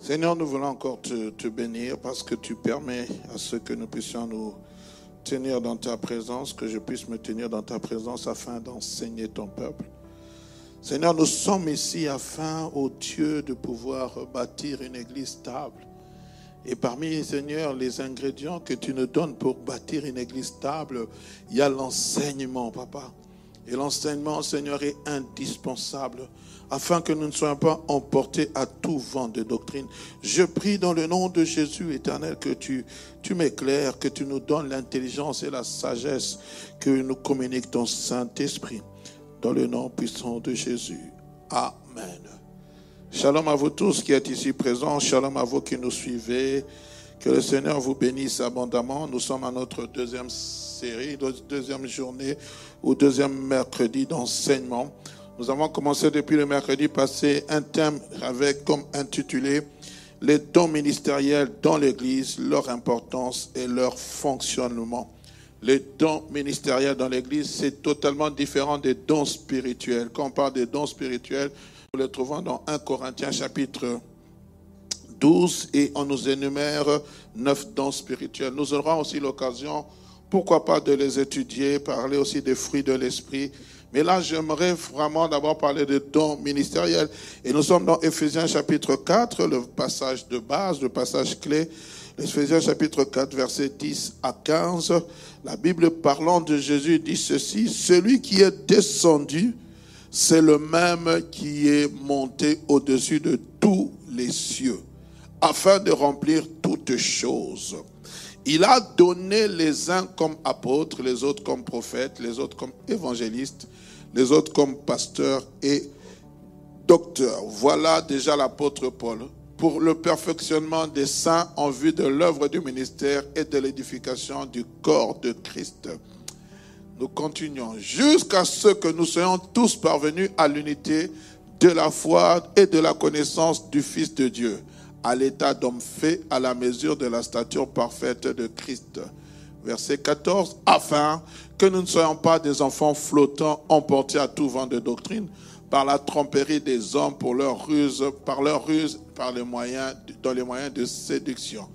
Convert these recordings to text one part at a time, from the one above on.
Seigneur, nous voulons encore te bénir parce que tu permets à ce que nous puissions nous tenir dans ta présence, que je puisse me tenir dans ta présence afin d'enseigner ton peuple. Seigneur, nous sommes ici afin, ô Dieu, de pouvoir bâtir une église stable. Et parmi, Seigneur, les ingrédients que tu nous donnes pour bâtir une église stable, il y a l'enseignement, Papa. Et l'enseignement, Seigneur, est indispensable afin que nous ne soyons pas emportés à tout vent de doctrine. Je prie dans le nom de Jésus, Éternel, que tu m'éclaires, que tu nous donnes l'intelligence et la sagesse, que nous communique ton Saint-Esprit. Dans le nom puissant de Jésus. Amen. Shalom à vous tous qui êtes ici présents. Shalom à vous qui nous suivez. Que le Seigneur vous bénisse abondamment. Nous sommes à notre deuxième série, deuxième journée ou deuxième mercredi d'enseignement. Nous avons commencé depuis le mercredi passé un thème avec comme intitulé « Les dons ministériels dans l'Église, leur importance et leur fonctionnement ». Les dons ministériels dans l'Église, c'est totalement différent des dons spirituels. Quand on parle des dons spirituels, nous les trouvons dans 1 Corinthiens chapitre 12 et on nous énumère 9 dons spirituels. Nous aurons aussi l'occasion, pourquoi pas, de les étudier, parler aussi des fruits de l'esprit. Mais là, j'aimerais vraiment d'abord parler des dons ministériels. Et nous sommes dans Éphésiens chapitre 4, le passage de base, le passage clé. Éphésiens chapitre 4, versets 10 à 15. La Bible parlant de Jésus dit ceci: celui qui est descendu, c'est le même qui est monté au-dessus de tous les cieux, afin de remplir toutes choses. Il a donné les uns comme apôtres, les autres comme prophètes, les autres comme évangélistes, les autres comme pasteurs et docteurs. Voilà déjà l'apôtre Paul, pour le perfectionnement des saints en vue de l'œuvre du ministère et de l'édification du corps de Christ. Nous continuons jusqu'à ce que nous soyons tous parvenus à l'unité de la foi et de la connaissance du Fils de Dieu, à l'état d'homme fait à la mesure de la stature parfaite de Christ. Verset 14, afin que nous ne soyons pas des enfants flottants emportés à tout vent de doctrine, par la tromperie des hommes dans les moyens de séduction.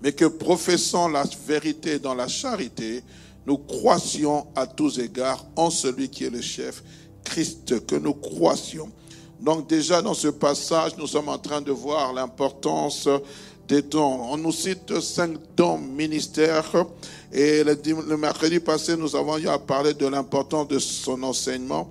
Mais que professant la vérité dans la charité, nous croissions à tous égards en celui qui est le chef, Christ, que nous croissions. Donc déjà dans ce passage, nous sommes en train de voir l'importance des dons. On nous cite 5 dons ministères et le mercredi passé, nous avons eu à parler de l'importance de son enseignement.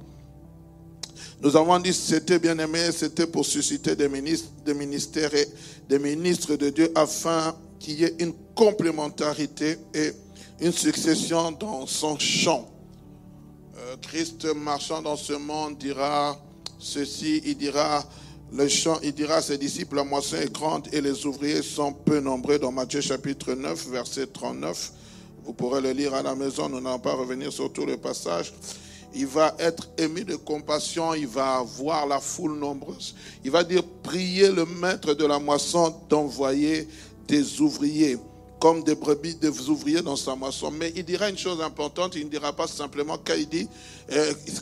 Nous avons dit que c'était bien aimé, c'était pour susciter des ministères et des ministres de Dieu afin qu'il y ait une complémentarité et une succession dans son champ. Christ marchant dans ce monde dira ceci, il dira à ses disciples, la moisson est grande et les ouvriers sont peu nombreux, dans Matthieu chapitre 9, verset 39. Vous pourrez le lire à la maison, nous n'allons pas revenir sur tout le passage. Il va être ému de compassion, il va voir la foule nombreuse. Il va dire, priez le maître de la moisson d'envoyer des ouvriers, comme des brebis, des ouvriers dans sa moisson. Mais il dira une chose importante, il ne dira pas simplement qu'il dit,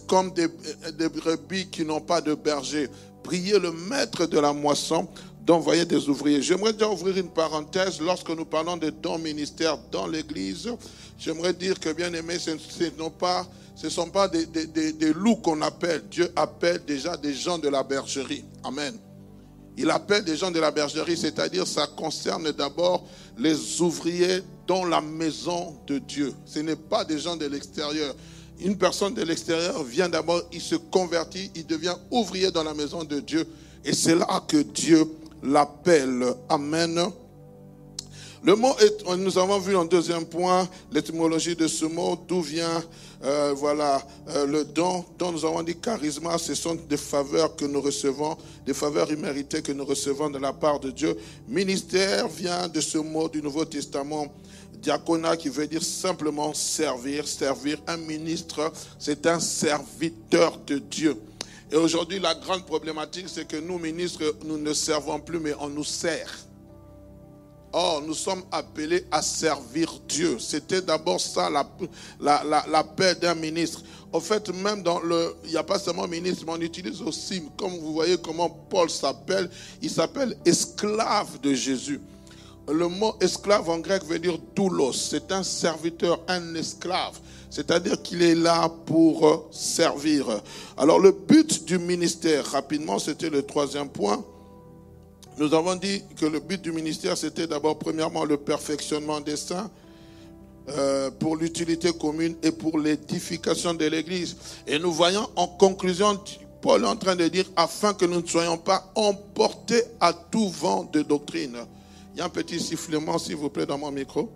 comme des brebis qui n'ont pas de berger. Priez le maître de la moisson d'envoyer des ouvriers. J'aimerais déjà ouvrir une parenthèse. Lorsque nous parlons de dons ministères dans l'Église, j'aimerais dire que, bien aimé, ce ne sont pas des loups qu'on appelle. Dieu appelle déjà des gens de la bergerie. Amen. Il appelle des gens de la bergerie, c'est-à-dire ça concerne d'abord les ouvriers dans la maison de Dieu. Ce n'est pas des gens de l'extérieur. Une personne de l'extérieur vient d'abord, il se convertit, il devient ouvrier dans la maison de Dieu. Et c'est là que Dieu l'appelle. Amen. Le mot, nous avons vu en deuxième point l'étymologie de ce mot, d'où vient le don, dont nous avons dit charisma, ce sont des faveurs que nous recevons, des faveurs imméritées que nous recevons de la part de Dieu. Ministère vient de ce mot du Nouveau Testament, diaconat, qui veut dire simplement servir. Servir, un ministre, c'est un serviteur de Dieu. Et aujourd'hui, la grande problématique, c'est que nous, ministres, nous ne servons plus, mais on nous sert. Oh, nous sommes appelés à servir Dieu. C'était d'abord ça, la paix d'un ministre. En fait, même il n'y a pas seulement ministre, mais on utilise aussi, comme vous voyez comment Paul s'appelle, il s'appelle esclave de Jésus. Le mot esclave en grec veut dire doulos. C'est un serviteur, un esclave. C'est-à-dire qu'il est là pour servir. Alors le but du ministère, rapidement, c'était le troisième point. Nous avons dit que le but du ministère, c'était d'abord, premièrement, le perfectionnement des saints, pour l'utilité commune et pour l'édification de l'Église. Et nous voyons en conclusion, Paul est en train de dire, afin que nous ne soyons pas emportés à tout vent de doctrine. Il y a un petit sifflement, s'il vous plaît, dans mon micro.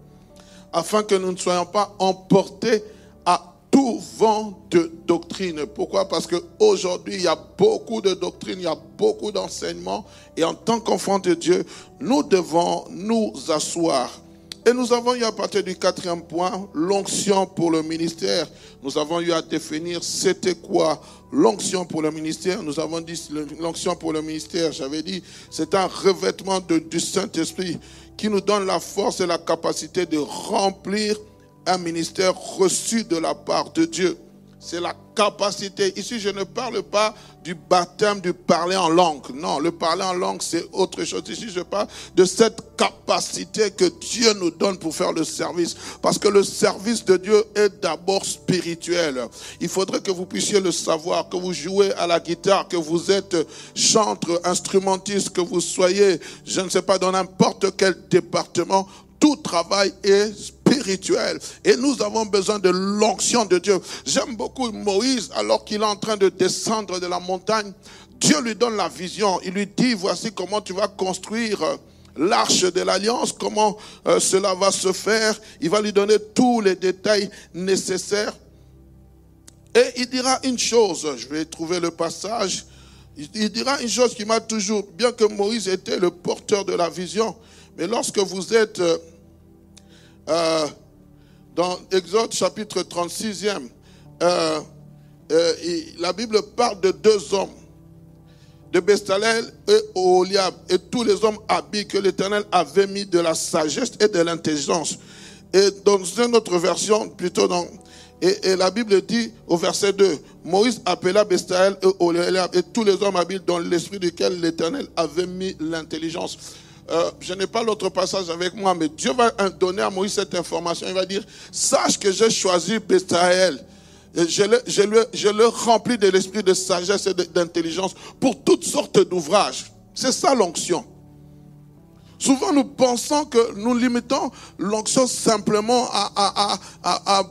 Afin que nous ne soyons pas emportés à tout vent de doctrine. Pourquoi? Parce qu'aujourd'hui, il y a beaucoup de doctrines, il y a beaucoup d'enseignements. Et en tant qu'enfants de Dieu, nous devons nous asseoir. Et nous avons eu à partir du 4e point, l'onction pour le ministère. Nous avons eu à définir c'était quoi l'onction pour le ministère. Nous avons dit l'onction pour le ministère, j'avais dit, c'est un revêtement du Saint-Esprit qui nous donne la force et la capacité de remplir un ministère reçu de la part de Dieu. C'est la capacité. Ici, je ne parle pas du baptême, du parler en langue. Non, le parler en langue, c'est autre chose. Ici, je parle de cette capacité que Dieu nous donne pour faire le service. Parce que le service de Dieu est d'abord spirituel. Il faudrait que vous puissiez le savoir, que vous jouez à la guitare, que vous êtes chanteur, instrumentiste, que vous soyez, je ne sais pas, dans n'importe quel département. Tout travail est spirituel. Et nous avons besoin de l'onction de Dieu. J'aime beaucoup Moïse, alors qu'il est en train de descendre de la montagne. Dieu lui donne la vision. Il lui dit, voici comment tu vas construire l'arche de l'alliance, comment cela va se faire. Il va lui donner tous les détails nécessaires. Et il dira une chose, je vais trouver le passage. Il dira une chose qui m'a toujours, bien que Moïse était le porteur de la vision, mais lorsque vous êtes dans Exode chapitre 36e, la Bible parle de deux hommes, de Bestalel et Oholiab, et tous les hommes habiles que l'Éternel avait mis de la sagesse et de l'intelligence. Et dans une autre version, plutôt et la Bible dit au verset 2, Moïse appela Bestalel et Oholiab et tous les hommes habiles dans l'esprit duquel l'Éternel avait mis l'intelligence. Je n'ai pas l'autre passage avec moi, mais Dieu va donner à Moïse cette information. Il va dire, sache que j'ai choisi Bestalel. Je le remplis de l'esprit de sagesse et d'intelligence pour toutes sortes d'ouvrages. C'est ça l'onction. Souvent, nous pensons que nous limitons l'onction simplement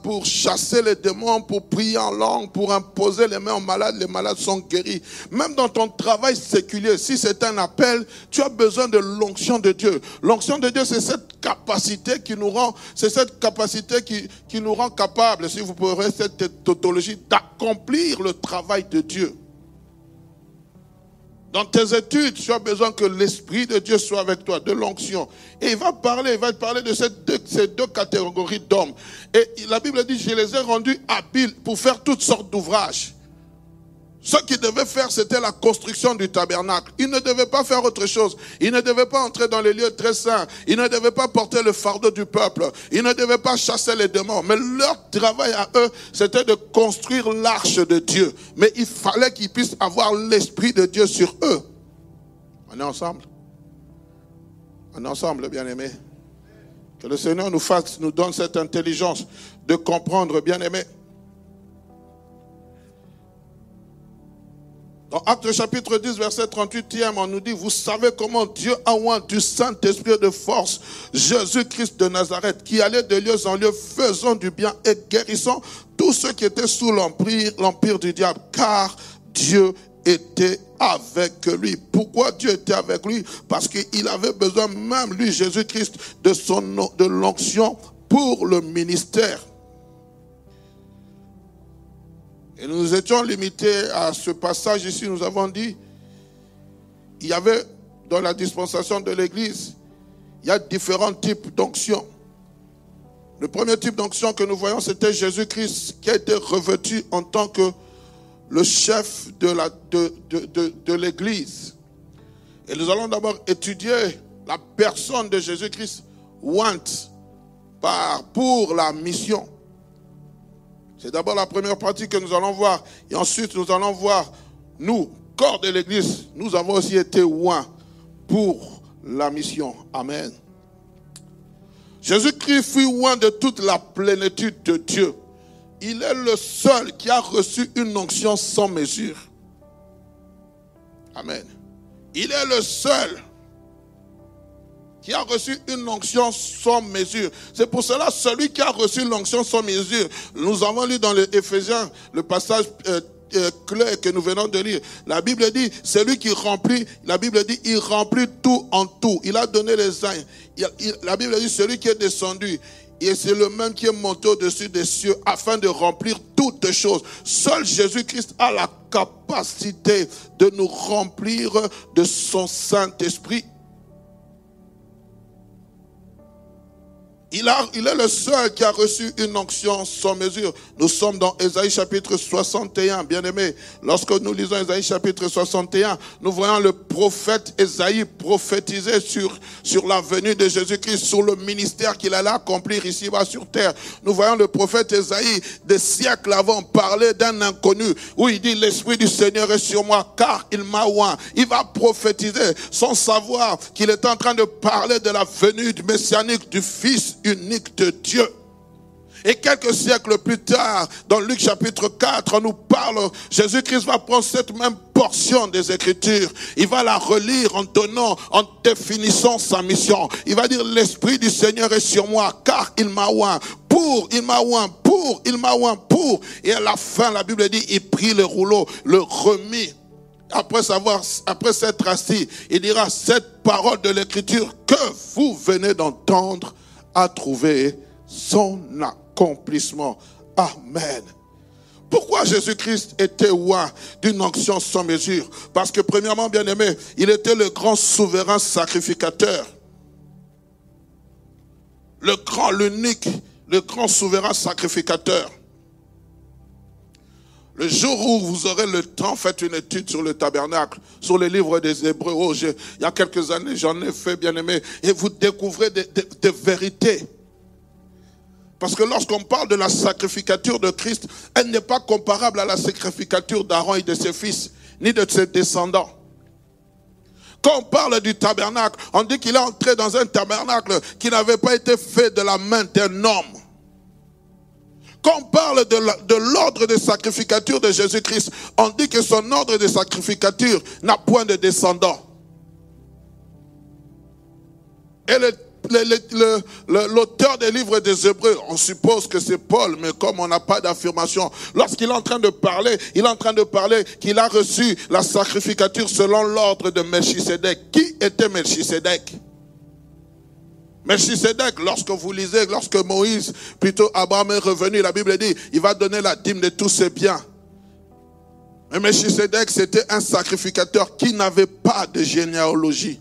pour chasser les démons, pour prier en langue, pour imposer les mains aux malades. Les malades sont guéris. Même dans ton travail séculier, si c'est un appel, tu as besoin de l'onction de Dieu. L'onction de Dieu, c'est cette capacité qui nous rend, qui nous rend capables, si vous pourrez cette tautologie, d'accomplir le travail de Dieu. Dans tes études, tu as besoin que l'Esprit de Dieu soit avec toi, de l'onction. Et il va parler de ces deux catégories d'hommes. Et la Bible dit, je les ai rendus habiles pour faire toutes sortes d'ouvrages. Ce qu'ils devaient faire, c'était la construction du tabernacle. Ils ne devaient pas faire autre chose. Ils ne devaient pas entrer dans les lieux très saints. Ils ne devaient pas porter le fardeau du peuple. Ils ne devaient pas chasser les démons. Mais leur travail à eux, c'était de construire l'arche de Dieu. Mais il fallait qu'ils puissent avoir l'Esprit de Dieu sur eux. On est ensemble? On est ensemble, bien-aimés. Que le Seigneur nous donne cette intelligence de comprendre, bien-aimés. Dans Actes chapitre 10, verset 38e, on nous dit, vous savez comment Dieu a oint du Saint-Esprit de force Jésus-Christ de Nazareth, qui allait de lieu en lieu, faisant du bien et guérissant tous ceux qui étaient sous l'empire du diable, car Dieu était avec lui. Pourquoi Dieu était avec lui? Parce qu'il avait besoin, même lui, Jésus-Christ, de l'onction pour le ministère. Et nous étions limités à ce passage ici. Nous avons dit, il y avait dans la dispensation de l'Église, il y a différents types d'onction. Le premier type d'onction que nous voyons, c'était Jésus-Christ qui a été revêtu en tant que le chef de l'Église. Et nous allons d'abord étudier la personne de Jésus-Christ ointe pour la mission. C'est d'abord la première partie que nous allons voir. Et ensuite, nous allons voir, nous, corps de l'Église, nous avons aussi été oints pour la mission. Amen. Jésus-Christ fut oint de toute la plénitude de Dieu. Il est le seul qui a reçu une onction sans mesure. Amen. Il est le seul qui a reçu une onction sans mesure. C'est pour cela, celui qui a reçu l'onction sans mesure, nous avons lu dans les Éphésiens, le passage clé que nous venons de lire. La Bible dit, celui qui remplit, la Bible dit, il remplit tout en tout. Il a donné les uns. La Bible dit, celui qui est descendu, et c'est le même qui est monté au-dessus des cieux afin de remplir toutes choses. Seul Jésus-Christ a la capacité de nous remplir de son Saint-Esprit. Il est le seul qui a reçu une onction sans mesure. Nous sommes dans Ésaïe chapitre 61, bien-aimés. Lorsque nous lisons Ésaïe chapitre 61, nous voyons le prophète Ésaïe prophétiser sur la venue de Jésus-Christ, sur le ministère qu'il allait accomplir ici-bas sur terre. Nous voyons le prophète Ésaïe des siècles avant parler d'un inconnu, où il dit, l'Esprit du Seigneur est sur moi, car il m'a oint. Il va prophétiser sans savoir qu'il est en train de parler de la venue du messianique du Fils unique de Dieu. Et quelques siècles plus tard, dans Luc chapitre 4, on nous parle, Jésus-Christ va prendre cette même portion des Écritures, il va la relire en définissant sa mission. Il va dire, l'Esprit du Seigneur est sur moi, car il m'a oint. Il m'a oint pour. Et à la fin, la Bible dit, il prit le rouleau, le remit. Après s'être assis, il dira, cette parole de l'Écriture que vous venez d'entendre a trouvé son accomplissement. Amen. Pourquoi Jésus-Christ était oint d'une onction sans mesure? Parce que premièrement, bien-aimé, il était le grand souverain sacrificateur. L'unique, le grand souverain sacrificateur. Le jour où vous aurez le temps, faites une étude sur le tabernacle, sur les livres des Hébreux. Il y a quelques années, j'en ai fait, bien-aimé, et vous découvrez des vérités. Parce que lorsqu'on parle de la sacrificature de Christ, elle n'est pas comparable à la sacrificature d'Aaron et de ses fils, ni de ses descendants. Quand on parle du tabernacle, on dit qu'il est entré dans un tabernacle qui n'avait pas été fait de la main d'un homme. Quand on parle de l'ordre de sacrificature de Jésus-Christ, on dit que son ordre de sacrificature n'a point de descendants. Et l'auteur des livres des Hébreux, on suppose que c'est Paul, mais comme on n'a pas d'affirmation, lorsqu'il est en train de parler, qu'il a reçu la sacrificature selon l'ordre de Melchisédek. Qui était Melchisédek? Melchisédek, lorsque vous lisez, lorsque Moïse, plutôt Abraham est revenu, la Bible dit, il va donner la dîme de tous ses biens. Mais Melchisédek, c'était un sacrificateur qui n'avait pas de généalogie.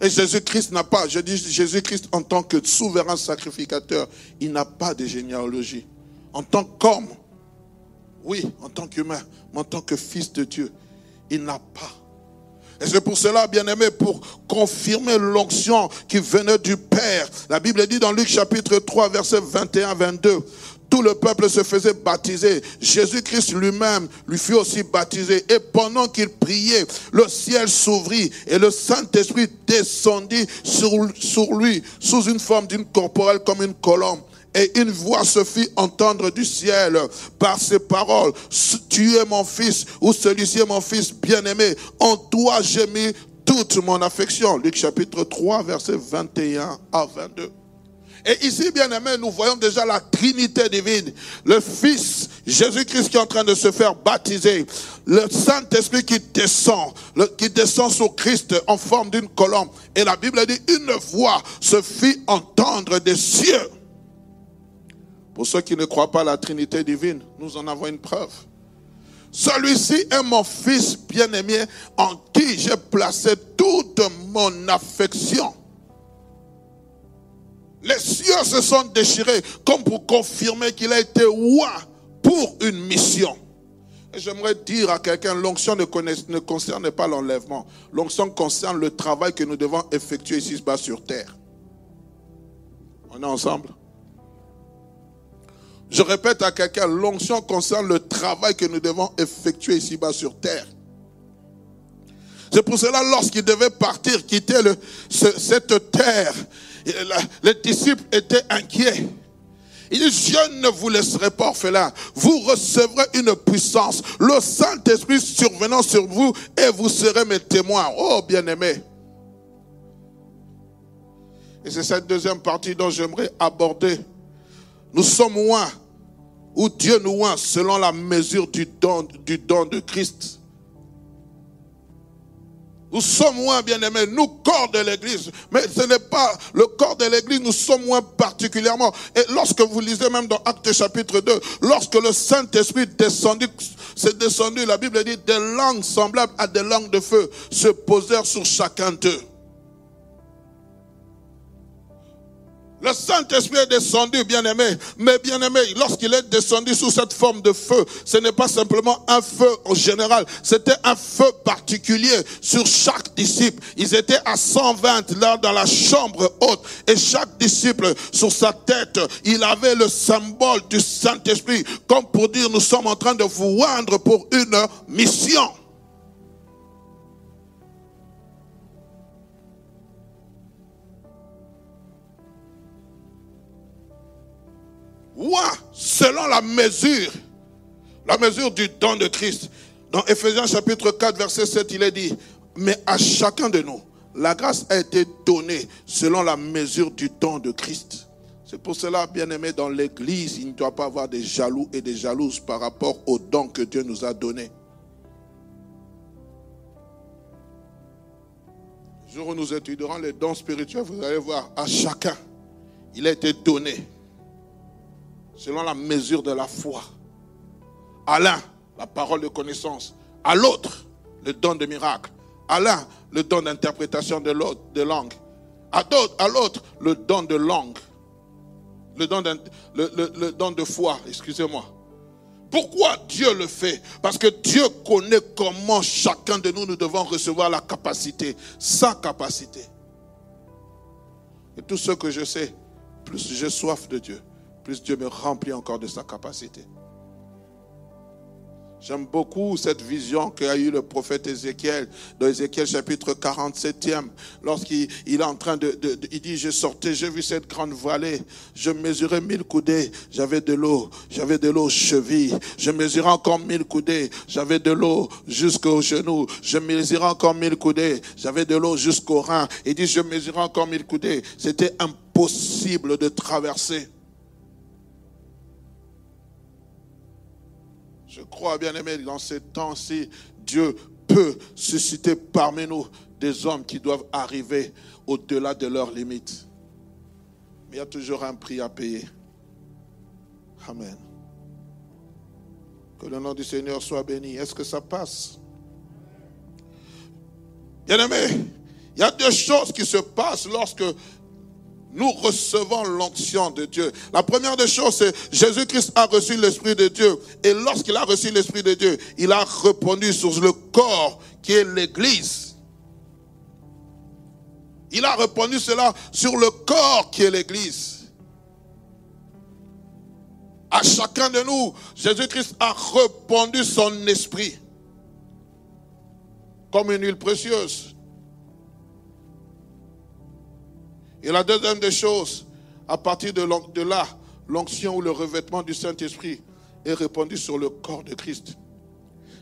Et Jésus-Christ n'a pas, je dis Jésus-Christ en tant que souverain sacrificateur, il n'a pas de généalogie. En tant qu'homme, oui, en tant qu'humain, mais en tant que fils de Dieu, il n'a pas. Et c'est pour cela, bien-aimé, pour confirmer l'onction qui venait du Père. La Bible dit dans Luc chapitre 3, versets 21-22, tout le peuple se faisait baptiser. Jésus-Christ lui-même lui fut aussi baptisé. Et pendant qu'il priait, le ciel s'ouvrit et le Saint-Esprit descendit sur lui, sous une forme d'une corporelle comme une colombe. Et une voix se fit entendre du ciel par ces paroles. Tu es mon fils, ou celui-ci est mon fils bien-aimé. En toi j'ai mis toute mon affection. Luc chapitre 3, versets 21 à 22. Et ici, bien-aimé, nous voyons déjà la Trinité divine. Le Fils, Jésus-Christ qui est en train de se faire baptiser. Le Saint-Esprit qui descend sur Christ en forme d'une colombe. Et la Bible dit, une voix se fit entendre des cieux. Pour ceux qui ne croient pas à la Trinité divine, nous en avons une preuve. Celui-ci est mon fils bien-aimé en qui j'ai placé toute mon affection. Les cieux se sont déchirés comme pour confirmer qu'il a été oint pour une mission. Et j'aimerais dire à quelqu'un, l'onction ne concerne pas l'enlèvement. L'onction concerne le travail que nous devons effectuer ici-bas sur terre. On est ensemble? Je répète à quelqu'un, l'onction concerne le travail que nous devons effectuer ici-bas sur terre. C'est pour cela, lorsqu'il devait partir, quitter cette terre, les disciples étaient inquiets. Il dit, je ne vous laisserai pas orphelins. Vous recevrez une puissance. Le Saint-Esprit survenant sur vous et vous serez mes témoins. Oh, bien-aimés. Et c'est cette deuxième partie dont j'aimerais aborder. Nous sommes loin, ou Dieu nous loin, selon la mesure du don de Christ. Nous sommes moins, bien-aimés, nous, corps de l'Église. Mais ce n'est pas le corps de l'Église, nous sommes moins particulièrement. Et lorsque vous lisez même dans Actes chapitre 2, lorsque le Saint-Esprit s'est descendu, la Bible dit, des langues semblables à des langues de feu se posèrent sur chacun d'eux. Le Saint-Esprit est descendu, bien-aimé. Mais bien-aimé, lorsqu'il est descendu sous cette forme de feu, ce n'est pas simplement un feu en général. C'était un feu particulier sur chaque disciple. Ils étaient à 120 là dans la chambre haute. Et chaque disciple, sur sa tête, il avait le symbole du Saint-Esprit. Comme pour dire, nous sommes en train de vous oindre pour une mission. Selon la mesure du don de Christ. Dans Ephésiens chapitre 4, verset 7, il est dit, mais à chacun de nous, la grâce a été donnée selon la mesure du don de Christ. C'est pour cela, bien-aimés, dans l'Église, il ne doit pas avoir des jaloux et des jalouses par rapport au don que Dieu nous a donné. Le jour où nous étudierons les dons spirituels, vous allez voir, à chacun, il a été donné selon la mesure de la foi. À l'un, la parole de connaissance. À l'autre, le don de miracle. À l'un, le don d'interprétation de langue. À l'autre, le don de langue. Le don de foi, excusez-moi. Pourquoi Dieu le fait? Parce que Dieu connaît comment chacun de nous devons recevoir la capacité, sa capacité. Et tout ce que je sais, plus j'ai soif de Dieu, plus Dieu me remplit encore de sa capacité. J'aime beaucoup cette vision qu'a eu le prophète Ézéchiel, dans Ézéchiel chapitre 47e, lorsqu'il est en train il dit, je sortais, j'ai vu cette grande vallée, je mesurais 1000 coudées, j'avais de l'eau cheville, je mesurais encore 1000 coudées, j'avais de l'eau jusqu'aux genoux, je mesurais encore 1000 coudées, j'avais de l'eau jusqu'aux reins, il dit, je mesurais encore 1000 coudées, c'était impossible de traverser. Je crois, bien aimé, dans ces temps-ci, Dieu peut susciter parmi nous des hommes qui doivent arriver au-delà de leurs limites. Mais il y a toujours un prix à payer. Amen. Que le nom du Seigneur soit béni. Est-ce que ça passe? Bien aimé, il y a deux choses qui se passent lorsque nous recevons l'onction de Dieu. La première des choses, c'est Jésus-Christ a reçu l'Esprit de Dieu. Et lorsqu'il a reçu l'Esprit de Dieu, il a répandu sur le corps qui est l'Église. Il a répandu cela sur le corps qui est l'Église. À chacun de nous, Jésus-Christ a répandu son esprit comme une huile précieuse. Et la deuxième des choses, à partir de là, l'onction ou le revêtement du Saint-Esprit est répandu sur le corps de Christ.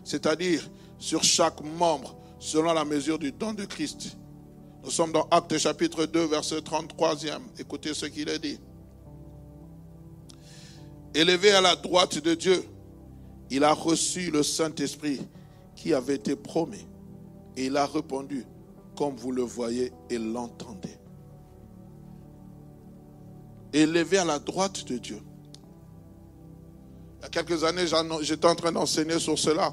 C'est-à-dire sur chaque membre, selon la mesure du don de Christ. Nous sommes dans Actes chapitre 2, verset 33e. Écoutez ce qu'il est dit. Élevé à la droite de Dieu, il a reçu le Saint-Esprit qui avait été promis. Et il a répondu, comme vous le voyez et l'entendez. Élevé à la droite de Dieu. Il y a quelques années, j'étais en train d'enseigner sur cela.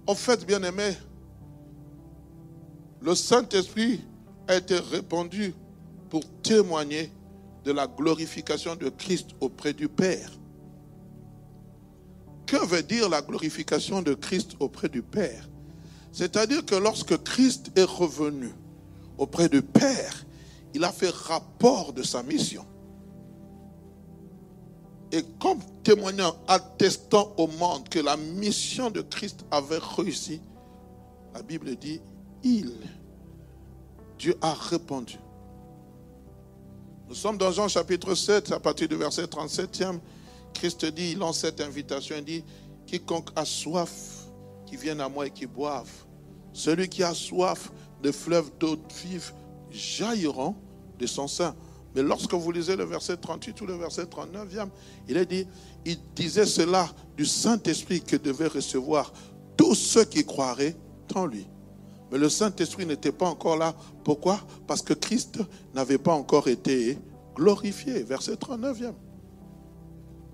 En fait, bien aimé, le Saint-Esprit a été répandu pour témoigner de la glorification de Christ auprès du Père. que veut dire la glorification de Christ auprès du Père? C'est-à-dire que lorsque Christ est revenu auprès du Père, il a fait rapport de sa mission. Et comme témoignant, attestant au monde que la mission de Christ avait réussi, la Bible dit, Dieu a répondu. Nous sommes dans Jean chapitre 7, à partir du verset 37e. Christ dit, il lance cette invitation, il dit, quiconque a soif, qui vienne à moi et qui boive. Celui qui a soif, de fleuves d'eau vive jailliront de son sein. Mais lorsque vous lisez le verset 38 ou le verset 39e, il disait cela du Saint-Esprit que devaient recevoir tous ceux qui croiraient en lui. Mais le Saint-Esprit n'était pas encore là. Pourquoi? Parce que Christ n'avait pas encore été glorifié. Verset 39e.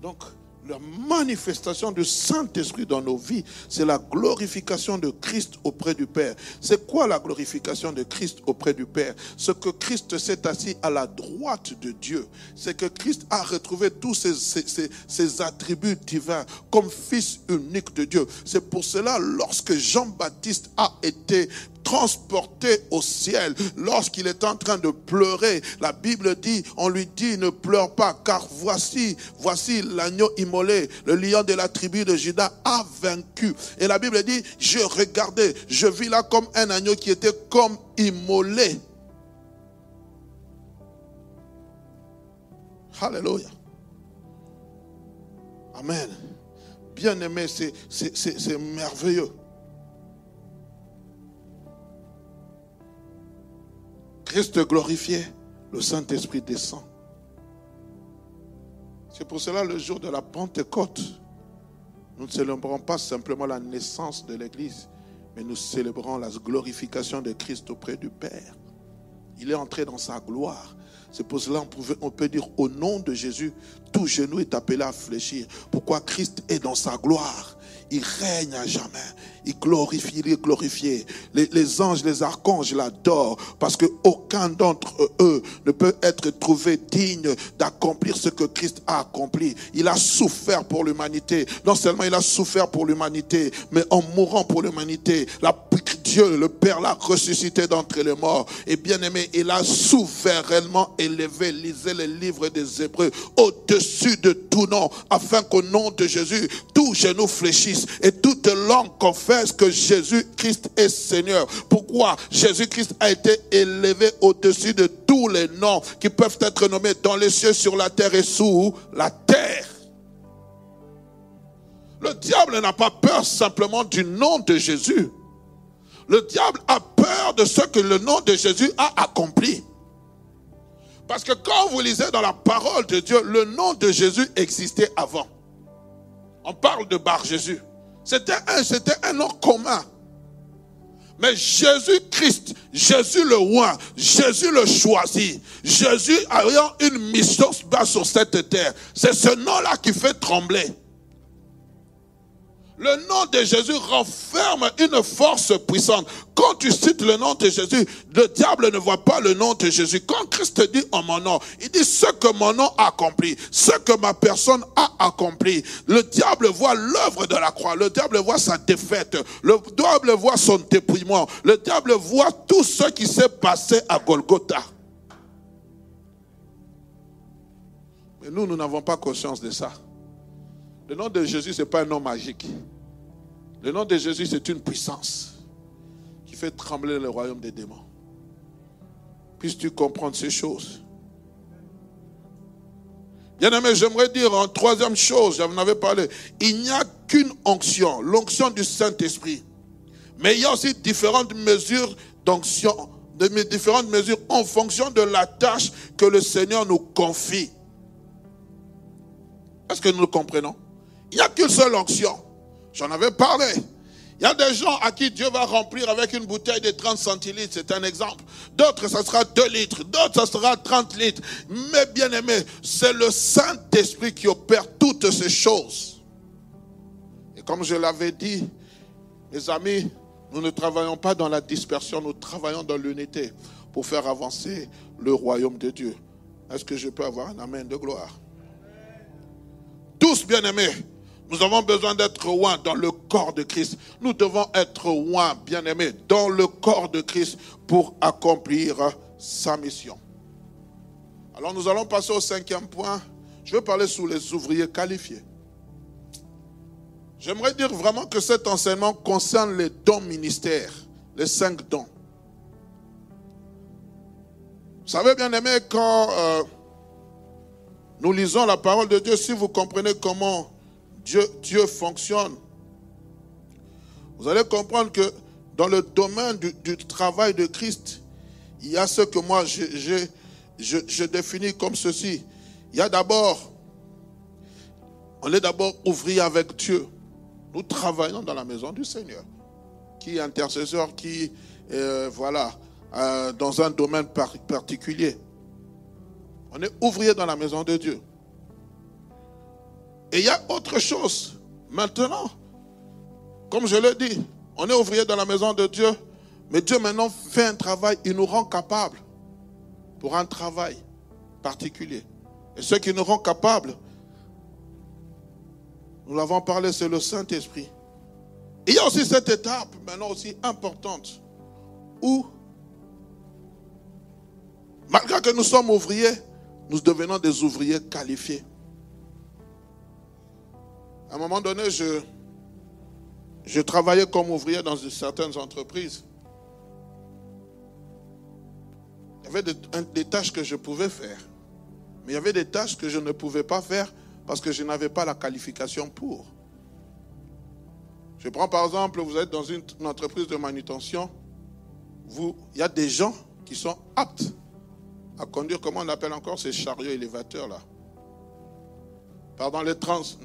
Donc, la manifestation du Saint-Esprit dans nos vies, c'est la glorification de Christ auprès du Père. C'est quoi la glorification de Christ auprès du Père? Ce que Christ s'est assis à la droite de Dieu. C'est que Christ a retrouvé tous ses attributs divins comme Fils unique de Dieu. C'est pour cela, lorsque Jean-Baptiste a été transporté au ciel, lorsqu'il est en train de pleurer, la Bible dit, on lui dit, ne pleure pas, car voici l'agneau immolé, le lion de la tribu de Juda a vaincu. Et la Bible dit, je regardais, je vis là comme un agneau qui était comme immolé. Alléluia. Amen. Bien aimé, c'est merveilleux. Christ glorifié, le Saint-Esprit descend. C'est pour cela, le jour de la Pentecôte, nous ne célébrons pas simplement la naissance de l'Église, mais nous célébrons la glorification de Christ auprès du Père. Il est entré dans sa gloire. C'est pour cela on peut dire au nom de Jésus, tout genou est appelé à fléchir. Pourquoi? Christ est dans sa gloire. Il règne à jamais. Il est glorifié. Les anges, les archanges l'adorent parce qu'aucun d'entre eux ne peut être trouvé digne d'accomplir ce que Christ a accompli. Il a souffert pour l'humanité. Non seulement il a souffert pour l'humanité, mais en mourant pour l'humanité, Dieu, le Père, l'a ressuscité d'entre les morts. Et bien aimé, il a souverainement élevé, lisez les livres des Hébreux, au-dessus de tout nom, afin qu'au nom de Jésus, tout genou fléchisse et toute langue confesse que Jésus-Christ est Seigneur. Pourquoi? Jésus-Christ a été élevé au-dessus de tous les noms qui peuvent être nommés dans les cieux, sur la terre et sous la terre. Le diable n'a pas peur simplement du nom de Jésus. Le diable a peur de ce que le nom de Jésus a accompli. Parce que quand vous lisez dans la parole de Dieu, le nom de Jésus existait avant. On parle de Bar-Jésus. C'était un nom commun. Mais Jésus-Christ, Jésus le roi, Jésus le choisi, Jésus ayant une mission sur cette terre, c'est ce nom-là qui fait trembler. Le nom de Jésus renferme une force puissante. Quand tu cites le nom de Jésus, le diable ne voit pas le nom de Jésus. Quand Christ dit en mon nom, il dit ce que mon nom a accompli, ce que ma personne a accompli. Le diable voit l'œuvre de la croix, le diable voit sa défaite, le diable voit son dépouillement, le diable voit tout ce qui s'est passé à Golgotha. Mais nous n'avons pas conscience de ça. Le nom de Jésus, ce n'est pas un nom magique. Le nom de Jésus, c'est une puissance qui fait trembler le royaume des démons. Puisses-tu comprendre ces choses? Bien-aimé, j'aimerais dire en troisième chose, j'en avais parlé, il n'y a qu'une onction, l'onction du Saint-Esprit. Mais il y a aussi différentes mesures d'onction, différentes mesures en fonction de la tâche que le Seigneur nous confie. Est-ce que nous le comprenons? Il n'y a qu'une seule onction. J'en avais parlé. Il y a des gens à qui Dieu va remplir avec une bouteille de 30 centilitres, c'est un exemple. D'autres, ça sera 2 litres. D'autres, ça sera 30 litres. Mais bien aimé, c'est le Saint-Esprit qui opère toutes ces choses. Et comme je l'avais dit, mes amis, nous ne travaillons pas dans la dispersion, nous travaillons dans l'unité pour faire avancer le royaume de Dieu. Est-ce que je peux avoir un amen de gloire? Tous, bien-aimés, Nous avons besoin d'être oints dans le corps de Christ. Nous devons être oints, bien-aimés, dans le corps de Christ pour accomplir sa mission. Alors nous allons passer au 5e point. Je vais parler sur les ouvriers qualifiés. J'aimerais dire vraiment que cet enseignement concerne les dons ministères, les 5 dons. Vous savez, bien-aimés, quand nous lisons la parole de Dieu, si vous comprenez comment Dieu fonctionne, vous allez comprendre que dans le domaine du travail de Christ, il y a ce que moi je définis comme ceci. Il y a d'abord, on est d'abord ouvrier avec Dieu. Nous travaillons dans la maison du Seigneur. Qui est intercesseur, qui dans un domaine particulier. On est ouvrier dans la maison de Dieu. Et il y a autre chose. Maintenant, comme je l'ai dit, on est ouvrier dans la maison de Dieu, mais Dieu maintenant fait un travail, il nous rend capables pour un travail particulier. Et ce qui nous rend capables, nous l'avons parlé, c'est le Saint-Esprit. Il y a aussi cette étape, maintenant aussi importante, où, malgré que nous sommes ouvriers, nous devenons des ouvriers qualifiés. À un moment donné, je travaillais comme ouvrier dans certaines entreprises. Il y avait des tâches que je pouvais faire. Mais il y avait des tâches que je ne pouvais pas faire parce que je n'avais pas la qualification pour. Je prends par exemple, vous êtes dans une entreprise de manutention. Il y a des gens qui sont aptes à conduire, comment on appelle encore ces chariots élévateurs là? Pardon,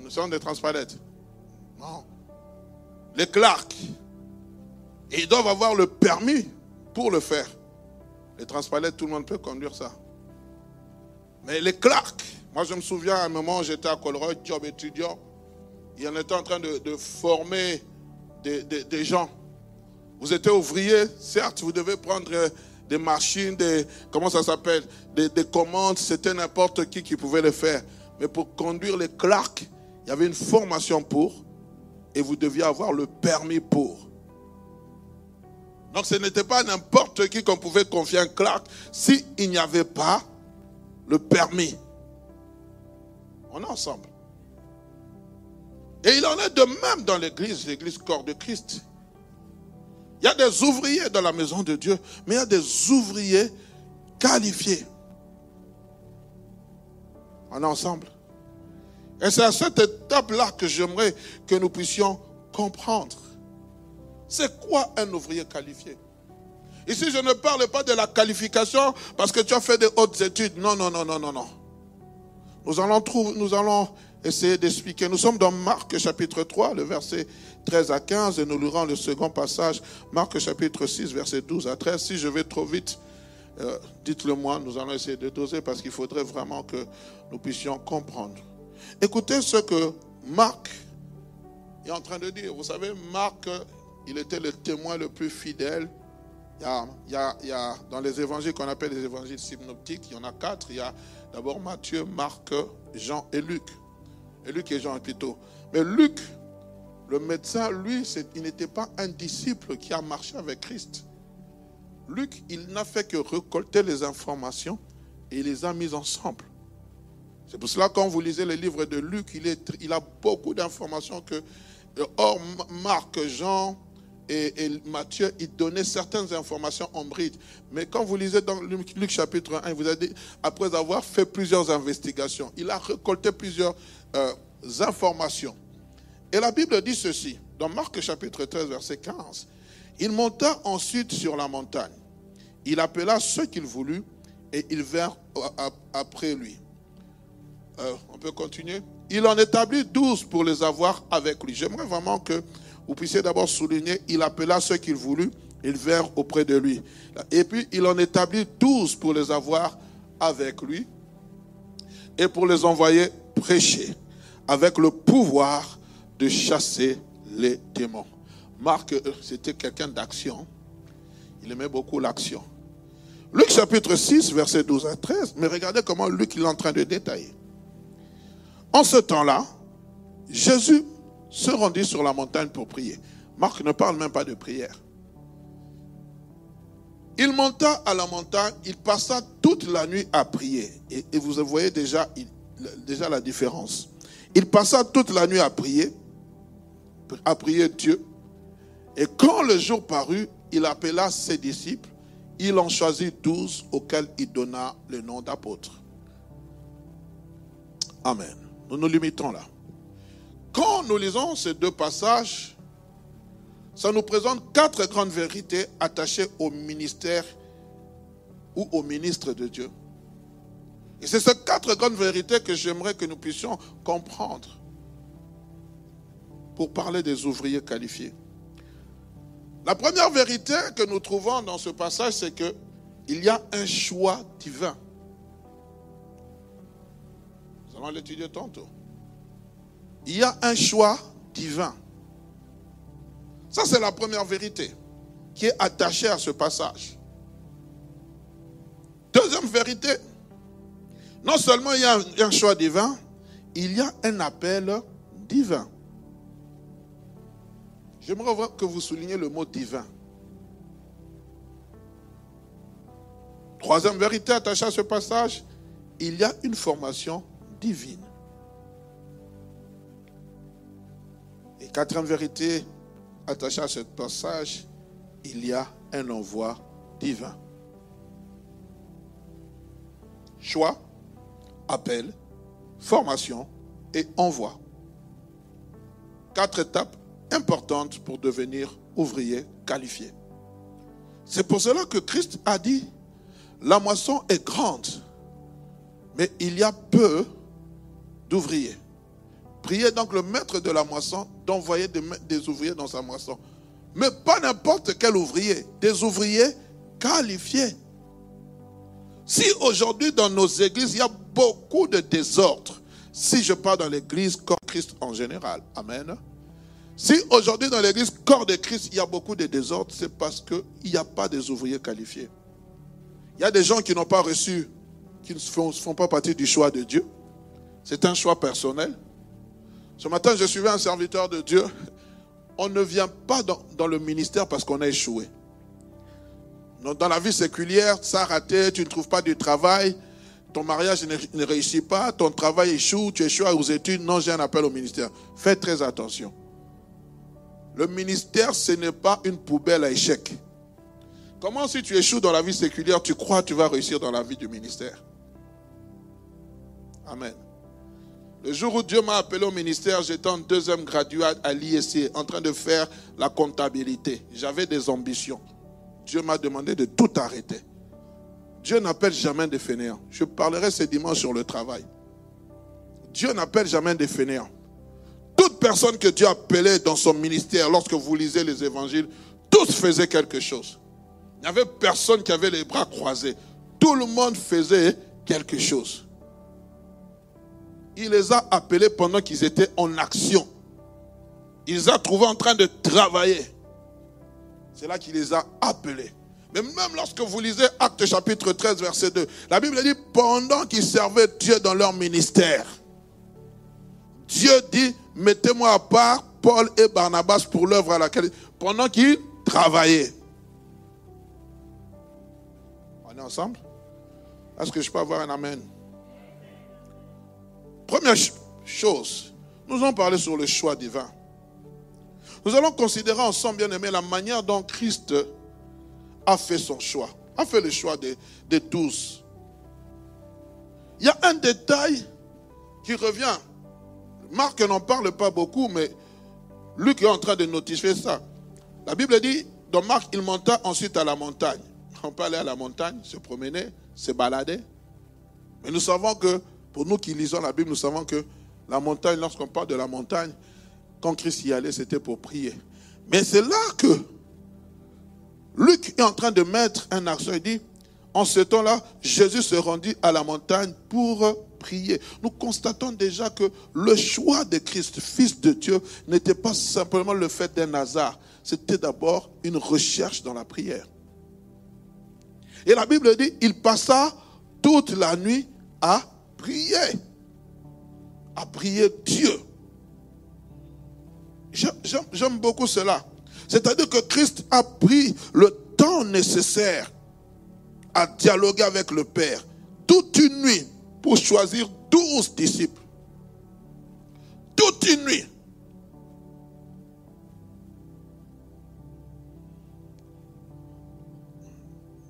sont des transpalettes. Non. Les clercs. Et ils doivent avoir le permis pour le faire. Les transpalettes, tout le monde peut conduire ça. Mais les clercs, moi je me souviens à un moment, j'étais à Colroy, job étudiant. Et on était en train de former des gens. Vous étiez ouvrier, certes, vous devez prendre des machines, comment ça s'appelle, des commandes, c'était n'importe qui pouvait le faire. Mais pour conduire les clercs, il y avait une formation pour, et vous deviez avoir le permis pour. Donc ce n'était pas n'importe qui qu'on pouvait confier un clerc s'il n'y avait pas le permis. On est ensemble. Et il en est de même dans l'église corps de Christ. Il y a des ouvriers dans la maison de Dieu, mais il y a des ouvriers qualifiés. On est ensemble. Et c'est à cette étape-là que j'aimerais que nous puissions comprendre. C'est quoi un ouvrier qualifié? Ici, je ne parle pas de la qualification parce que tu as fait des hautes études. Non. Nous allons essayer d'expliquer. Nous sommes dans Marc chapitre 3, le verset 13 à 15, et nous lirons le second passage, Marc chapitre 6, verset 12 à 13. Si je vais trop vite, dites-le moi, nous allons essayer de doser parce qu'il faudrait vraiment que nous puissions comprendre. Écoutez ce que Marc est en train de dire. Vous savez, Marc, il était le témoin le plus fidèle. Il y a dans les évangiles qu'on appelle les évangiles synoptiques, il y en a 4. Il y a d'abord Matthieu, Marc, Jean et Luc. Et Luc et Jean plutôt. Mais Luc, le médecin, lui, il n'était pas un disciple qui a marché avec Christ. Luc, il n'a fait que récolter les informations et il les a mises ensemble. C'est pour cela que quand vous lisez les livres de Luc, il a beaucoup d'informations que... Or, Marc, Jean et Matthieu, ils donnaient certaines informations en bride. Mais quand vous lisez dans Luc chapitre 1, il vous a dit, après avoir fait plusieurs investigations, il a récolté plusieurs informations. Et la Bible dit ceci, dans Marc chapitre 13, verset 15. Il monta ensuite sur la montagne. Il appela ceux qu'il voulut et ils vinrent après lui. On peut continuer. Il en établit 12 pour les avoir avec lui. J'aimerais vraiment que vous puissiez d'abord souligner, il appela ceux qu'il voulut, ils vinrent auprès de lui. Et puis, il en établit 12 pour les avoir avec lui et pour les envoyer prêcher avec le pouvoir de chasser les démons. Marc, c'était quelqu'un d'action. Il aimait beaucoup l'action. Luc chapitre 6, verset 12 à 13. Mais regardez comment Luc il est en train de détailler. En ce temps-là, Jésus se rendit sur la montagne pour prier. Marc ne parle même pas de prière. Il monta à la montagne, il passa toute la nuit à prier. Et vous voyez déjà la différence. Il passa toute la nuit à prier Dieu. Et quand le jour parut, il appela ses disciples. Il en choisit 12 auxquels il donna le nom d'apôtres. Amen. Nous nous limitons là. Quand nous lisons ces deux passages, ça nous présente 4 grandes vérités attachées au ministère ou au ministre de Dieu. Et c'est ces 4 grandes vérités que j'aimerais que nous puissions comprendre pour parler des ouvriers qualifiés. La première vérité que nous trouvons dans ce passage, c'est qu'il y a un choix divin. Nous allons l'étudier tantôt. Il y a un choix divin. Ça, c'est la première vérité qui est attachée à ce passage. Deuxième vérité, non seulement il y a un choix divin, il y a un appel divin. J'aimerais que vous souligniez le mot divin. Troisième vérité attachée à ce passage, il y a une formation divine. Et quatrième vérité attachée à ce passage, il y a un envoi divin. Choix, appel, formation et envoi. 4 étapes importantes pour devenir ouvrier qualifié. C'est pour cela que Christ a dit, la moisson est grande, mais il y a peu d'ouvriers. Priez donc le maître de la moisson d'envoyer des ouvriers dans sa moisson. Mais pas n'importe quel ouvrier, des ouvriers qualifiés. Si aujourd'hui dans nos églises, il y a beaucoup de désordre, si je parle dans l'église corps de Christ en général, amen. Si aujourd'hui dans l'église corps de Christ, il y a beaucoup de désordre, c'est parce qu'il n'y a pas des ouvriers qualifiés. Il y a des gens qui n'ont pas reçu, qui ne font pas partie du choix de Dieu. C'est un choix personnel. Ce matin, je suivais un serviteur de Dieu. On ne vient pas dans le ministère parce qu'on a échoué. Dans la vie séculière, ça a raté, tu ne trouves pas du travail, ton mariage ne réussit pas, ton travail échoue, tu échoues aux études. Non, j'ai un appel au ministère. Faites très attention. Le ministère, ce n'est pas une poubelle à échecs. Comment si tu échoues dans la vie séculière, tu crois que tu vas réussir dans la vie du ministère? Amen. Le jour où Dieu m'a appelé au ministère, j'étais en 2e graduat à l'ISC, en train de faire la comptabilité. J'avais des ambitions. Dieu m'a demandé de tout arrêter. Dieu n'appelle jamais des fainéants. Je parlerai ce dimanche sur le travail. Dieu n'appelle jamais des fainéants. Toute personne que Dieu appelait dans son ministère, lorsque vous lisez les évangiles, tous faisaient quelque chose. Il n'y avait personne qui avait les bras croisés. Tout le monde faisait quelque chose. Il les a appelés pendant qu'ils étaient en action. Il les a trouvés en train de travailler. C'est là qu'il les a appelés. Mais même lorsque vous lisez Actes chapitre 13, verset 2, la Bible dit, pendant qu'ils servaient Dieu dans leur ministère, Dieu dit, mettez-moi à part Paul et Barnabas pour l'œuvre à laquelle, pendant qu'ils travaillaient. On est ensemble? Est-ce que je peux avoir un amen? Première chose, nous allons parler sur le choix divin. Nous allons considérer ensemble, bien aimés, la manière dont Christ a fait son choix. A fait le choix des 12. Il y a un détail qui revient. Marc n'en parle pas beaucoup, mais Luc est en train de notifier ça. La Bible dit, dans Marc, il monta ensuite à la montagne. On peut aller à la montagne, se promener, se balader. Mais nous savons que, pour nous qui lisons la Bible, nous savons que la montagne, lorsqu'on parle de la montagne, quand Christ y allait, c'était pour prier. Mais c'est là que Luc est en train de mettre un accent. Il dit, en ce temps-là, Jésus se rendit à la montagne pour prier. Nous constatons déjà que le choix de Christ, Fils de Dieu, n'était pas simplement le fait d'un hasard. C'était d'abord une recherche dans la prière. Et la Bible dit, il passa toute la nuit à prier. À prier Dieu. J'aime beaucoup cela. C'est-à-dire que Christ a pris le temps nécessaire à dialoguer avec le Père toute une nuit pour choisir 12 disciples. Toute une nuit.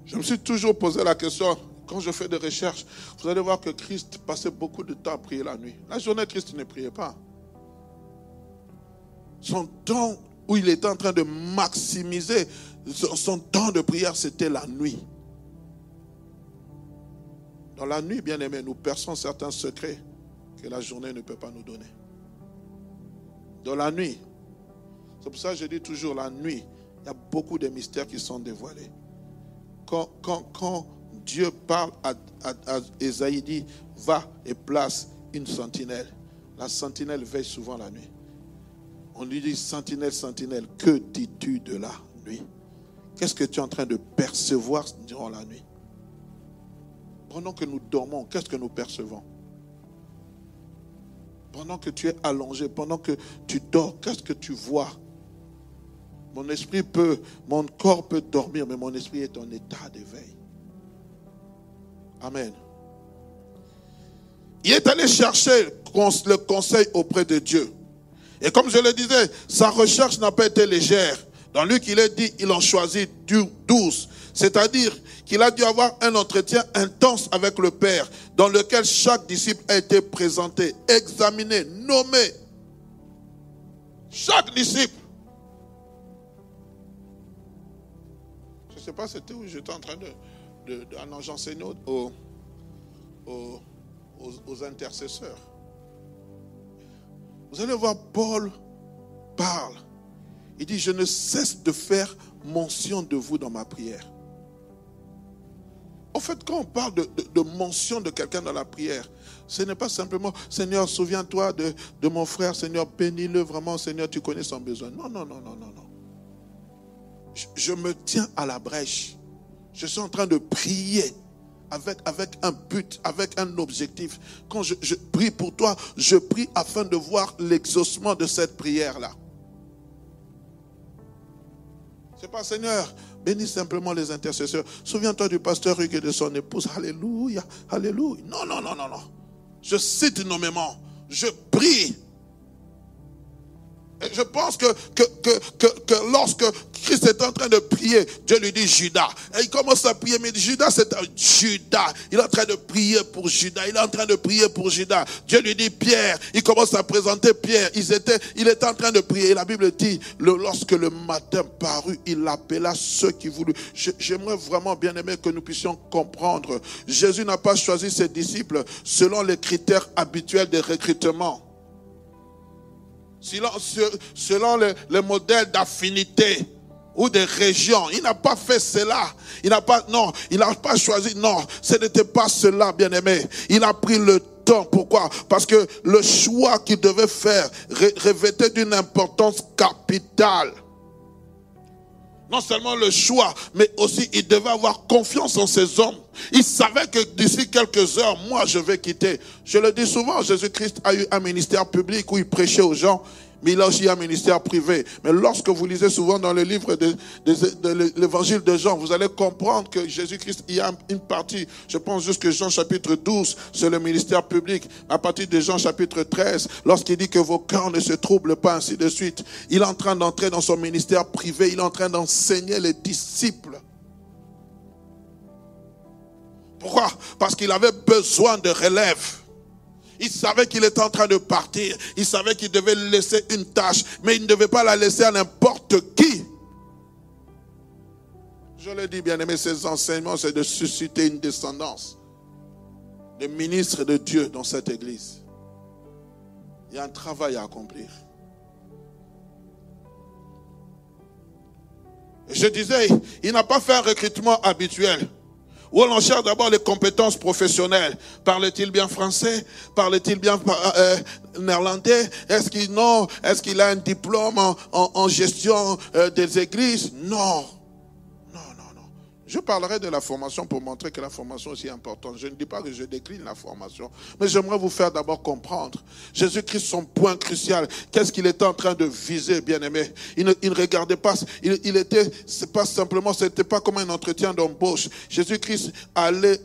Je me suis toujours posé la question, quand je fais des recherches, vous allez voir que Christ passait beaucoup de temps à prier la nuit. La journée, Christ ne priait pas. Son temps où il était en train de maximiser son temps de prière, c'était la nuit. Dans la nuit, bien aimé, nous perçons certains secrets que la journée ne peut pas nous donner. Dans la nuit, c'est pour ça que je dis toujours, la nuit, il y a beaucoup de mystères qui sont dévoilés. Quand Dieu parle à Ésaïe, dit, va et place une sentinelle. La sentinelle veille souvent la nuit. On lui dit, sentinelle, sentinelle, que dis-tu de la nuit? Qu'est-ce que tu es en train de percevoir durant la nuit? Pendant que nous dormons, qu'est-ce que nous percevons? Pendant que tu es allongé, pendant que tu dors, qu'est-ce que tu vois? Mon corps peut dormir, mais mon esprit est en état d'éveil. Amen. Il est allé chercher le conseil auprès de Dieu. Et comme je le disais, sa recherche n'a pas été légère. Dans Luc, il est dit, il en choisit 12. C'est-à-dire qu'il a dû avoir un entretien intense avec le Père, dans lequel chaque disciple a été présenté, examiné, nommé. Chaque disciple. Je ne sais pas c'était où j'étais en train j'enseignais aux intercesseurs. Vous allez voir, Paul parle. Il dit, je ne cesse de faire mention de vous dans ma prière. En fait, quand on parle de mention de quelqu'un dans la prière, ce n'est pas simplement, Seigneur, souviens-toi de mon frère, Seigneur, bénis-le vraiment, Seigneur, tu connais son besoin. Non. Je me tiens à la brèche. Je suis en train de prier avec un but, avec un objectif. Quand je prie pour toi, je prie afin de voir l'exaucement de cette prière-là. C'est pas, Seigneur, bénis simplement les intercesseurs. Souviens-toi du pasteur Hugues et de son épouse. Alléluia, alléluia. Non. Je cite nommément. Je prie. Et je pense que lorsque Christ est en train de prier, Dieu lui dit Judas. Et il commence à prier, mais il dit, Judas, c'est un Judas. Il est en train de prier pour Judas. Dieu lui dit Pierre. Il commence à présenter Pierre. Il était en train de prier. Et la Bible dit, lorsque le matin parut, il appela ceux qui voulaient. J'aimerais vraiment, bien aimé, que nous puissions comprendre. Jésus n'a pas choisi ses disciples selon les critères habituels de recrutement. Selon les modèles d'affinité ou de région. Il n'a pas fait cela. Il n'a pas choisi. Non, ce n'était pas cela, bien-aimé. Il a pris le temps. Pourquoi? Parce que le choix qu'il devait faire revêtait d'une importance capitale. Non seulement le choix, mais aussi il devait avoir confiance en ses hommes. Il savait que d'ici quelques heures, moi je vais quitter. Je le dis souvent, Jésus-Christ a eu un ministère public où il prêchait aux gens, mais il a aussi un ministère privé. Mais lorsque vous lisez souvent dans le livre de l'évangile de Jean, vous allez comprendre que Jésus-Christ, il y a une partie, je pense jusque Jean chapitre 12, c'est le ministère public. À partir de Jean chapitre 13, lorsqu'il dit que vos cœurs ne se troublent pas, ainsi de suite. Il est en train d'entrer dans son ministère privé, il est en train d'enseigner les disciples. Pourquoi? Parce qu'il avait besoin de relève. Il savait qu'il était en train de partir. Il savait qu'il devait laisser une tâche. Mais il ne devait pas la laisser à n'importe qui. Je le dis, bien aimé, ces enseignements, c'est de susciter une descendance de ministres de Dieu dans cette église. Il y a un travail à accomplir. Je disais, il n'a pas fait un recrutement habituel. Où on cherche d'abord les compétences professionnelles. Parle-t-il bien français? Parle-t-il bien néerlandais? Est-ce qu'il a un diplôme en gestion des églises? Non. Je parlerai de la formation pour montrer que la formation est aussi importante. Je ne dis pas que je décline la formation, mais j'aimerais vous faire d'abord comprendre. Jésus-Christ, son point crucial, qu'est-ce qu'il était en train de viser, bien-aimé? Il ne regardait pas, c'est pas simplement, c'était pas comme un entretien d'embauche. Jésus-Christ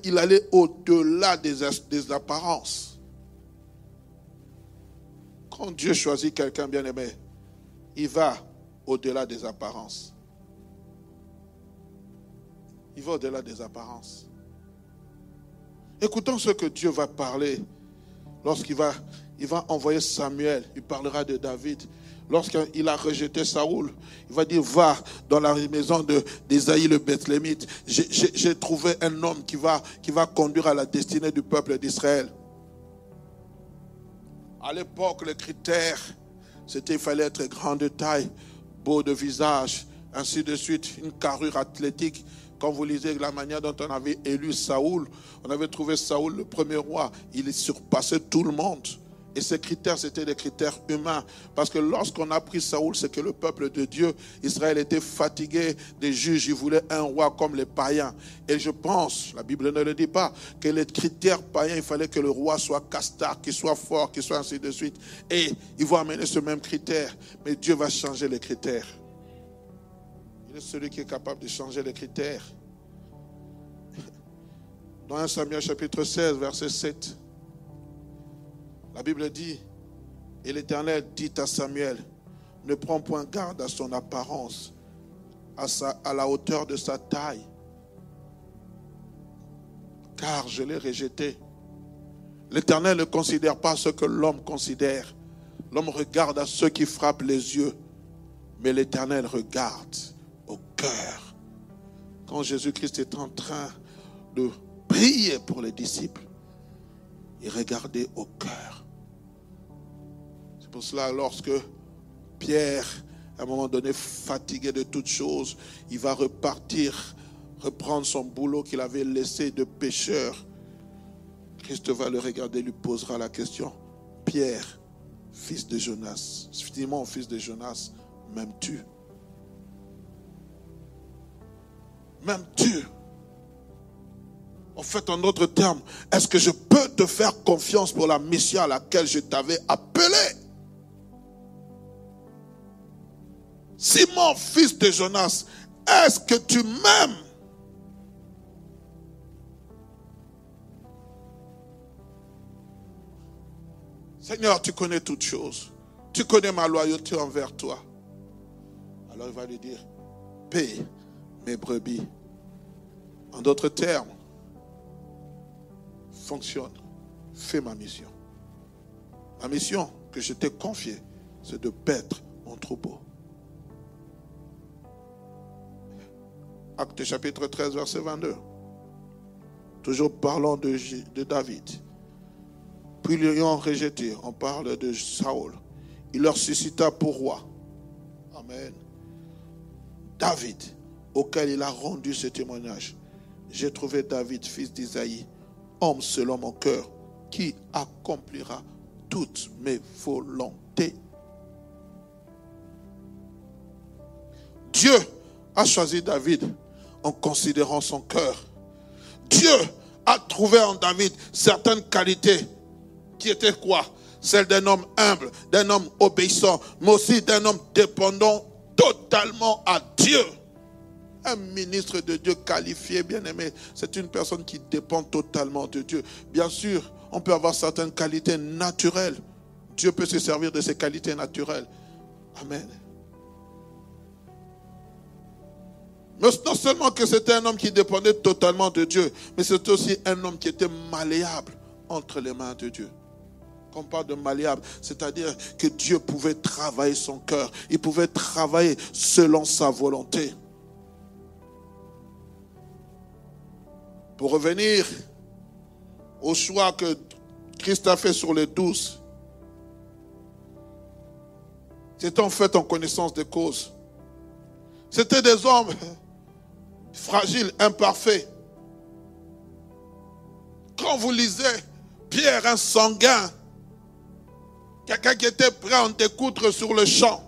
il allait au-delà des apparences. Quand Dieu choisit quelqu'un, bien-aimé, il va au-delà des apparences. Il va au-delà des apparences. Écoutons ce que Dieu va parler lorsqu'il va envoyer Samuel. Il parlera de David. Lorsqu'il a rejeté Saoul, il va dire, va dans la maison d'Ésaïe le Bethlémite. J'ai trouvé un homme qui va conduire à la destinée du peuple d'Israël. À l'époque, le critère, c'était qu'il fallait être grand de taille, beau de visage, ainsi de suite, une carrure athlétique. Quand vous lisez la manière dont on avait élu Saoul, on avait trouvé Saoul le premier roi. Il surpassait tout le monde. Et ces critères, c'était des critères humains. Parce que lorsqu'on a pris Saoul, c'est que le peuple de Dieu, Israël, était fatigué des juges. Il voulait un roi comme les païens. Et je pense, la Bible ne le dit pas, que les critères païens, il fallait que le roi soit castaque, qu'il soit fort, qu'il soit ainsi de suite. Et ils vont amener ce même critère. Mais Dieu va changer les critères. Il est celui qui est capable de changer les critères. Dans 1 Samuel chapitre 16, verset 7, la Bible dit, et l'Éternel dit à Samuel, ne prends point garde à son apparence, à la hauteur de sa taille, car je l'ai rejeté. L'Éternel ne considère pas ce que l'homme considère. L'homme regarde à ceux qui frappent les yeux, mais l'Éternel regarde au cœur. Quand Jésus-Christ est en train de prier pour les disciples, il regardait au cœur. C'est pour cela, lorsque Pierre, à un moment donné, fatigué de toutes choses, il va reprendre son boulot qu'il avait laissé de pêcheur. Christ va le regarder, lui posera la question, Pierre, fils de Jonas, Simon, fils de Jonas, m'aimes-tu? M'aimes-tu? En fait, en d'autres termes, est-ce que je peux te faire confiance pour la mission à laquelle je t'avais appelé? Simon, fils de Jonas, est-ce que tu m'aimes? Seigneur, tu connais toutes choses. Tu connais ma loyauté envers toi. Alors il va lui dire, paie mes brebis. En d'autres termes, fonctionne, fais ma mission. Ma mission que je t'ai confiée, c'est de paître mon troupeau. Actes chapitre 13, verset 22. Toujours parlons de David. Puis l'ayant rejeté, on parle de Saoul. Il leur suscita pour roi. Amen. David, auquel il a rendu ce témoignage. J'ai trouvé David, fils d'Isaïe, homme selon mon cœur, qui accomplira toutes mes volontés. Dieu a choisi David en considérant son cœur. Dieu a trouvé en David certaines qualités qui étaient quoi? Celles d'un homme humble, d'un homme obéissant, mais aussi d'un homme dépendant totalement à Dieu. Un ministre de Dieu qualifié, bien-aimé, c'est une personne qui dépend totalement de Dieu. Bien sûr, on peut avoir certaines qualités naturelles. Dieu peut se servir de ces qualités naturelles. Amen. Mais non seulement que c'était un homme qui dépendait totalement de Dieu, mais c'était aussi un homme qui était malléable entre les mains de Dieu. Quand on parle de malléable, c'est-à-dire que Dieu pouvait travailler son cœur. Il pouvait travailler selon sa volonté. Pour revenir au choix que Christ a fait sur les 12, c'était en fait en connaissance de cause. C'était des hommes fragiles, imparfaits. Quand vous lisez Pierre, un sanguin, quelqu'un qui était prêt à en découdre sur le champ.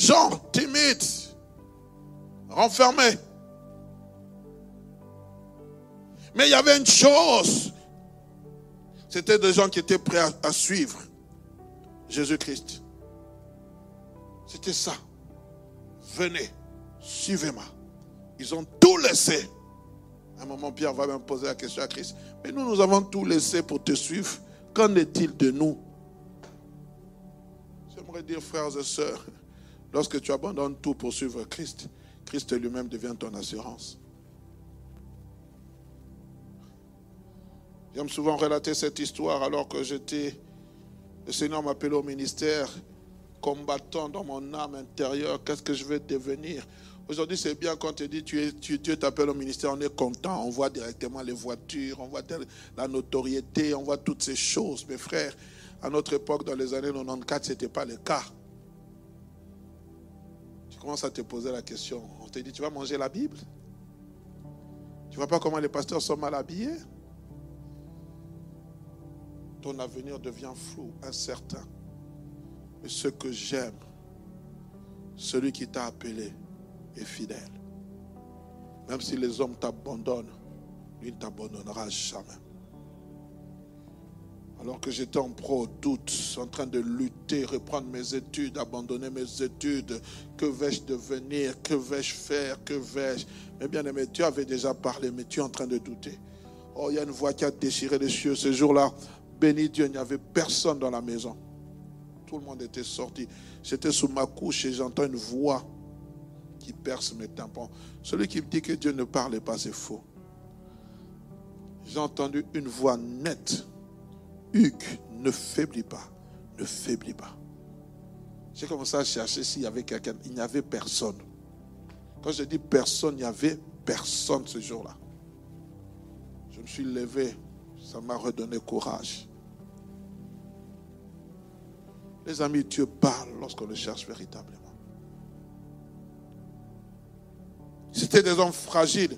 gens timides, renfermés. Mais il y avait une chose. C'était des gens qui étaient prêts à suivre Jésus-Christ. C'était ça. Venez, suivez-moi. Ils ont tout laissé. À un moment, Pierre va même poser la question à Christ. Mais nous avons tout laissé pour te suivre. Qu'en est-il de nous? J'aimerais dire, frères et sœurs, lorsque tu abandonnes tout pour suivre Christ, Christ lui-même devient ton assurance. J'aime souvent relater cette histoire alors que le Seigneur m'appelait au ministère, combattant dans mon âme intérieure, qu'est-ce que je vais devenir? Aujourd'hui, c'est bien quand on te dit, Dieu t'appelle au ministère, on est content, on voit directement les voitures, on voit la notoriété, on voit toutes ces choses. Mes frères, à notre époque, dans les années 94, ce n'était pas le cas. Tu commences à te poser la question, on te dit, tu vas manger la Bible? Tu ne vois pas comment les pasteurs sont mal habillés? Ton avenir devient flou, incertain. Mais ce que j'aime, celui qui t'a appelé est fidèle. Même si les hommes t'abandonnent, lui ne t'abandonnera jamais. Alors que j'étais en proie au doute, en train de lutter, reprendre mes études, abandonner mes études, que vais-je devenir, que vais-je faire, que vais-je... Mais bien aimé, Dieu avait déjà parlé, mais tu es en train de douter. Oh, il y a une voix qui a déchiré les cieux ce jour-là. Béni Dieu, il n'y avait personne dans la maison. Tout le monde était sorti. J'étais sous ma couche et j'entends une voix qui perce mes tympans. Celui qui me dit que Dieu ne parlait pas, c'est faux. J'ai entendu une voix nette. Hugues, ne faiblis pas. Ne faiblis pas. J'ai commencé à chercher s'il y avait quelqu'un. Il n'y avait personne. Quand je dis personne, il n'y avait personne ce jour-là. Je me suis levé. Ça m'a redonné courage. Les amis, Dieu parle lorsqu'on le cherche véritablement. C'était des hommes fragiles.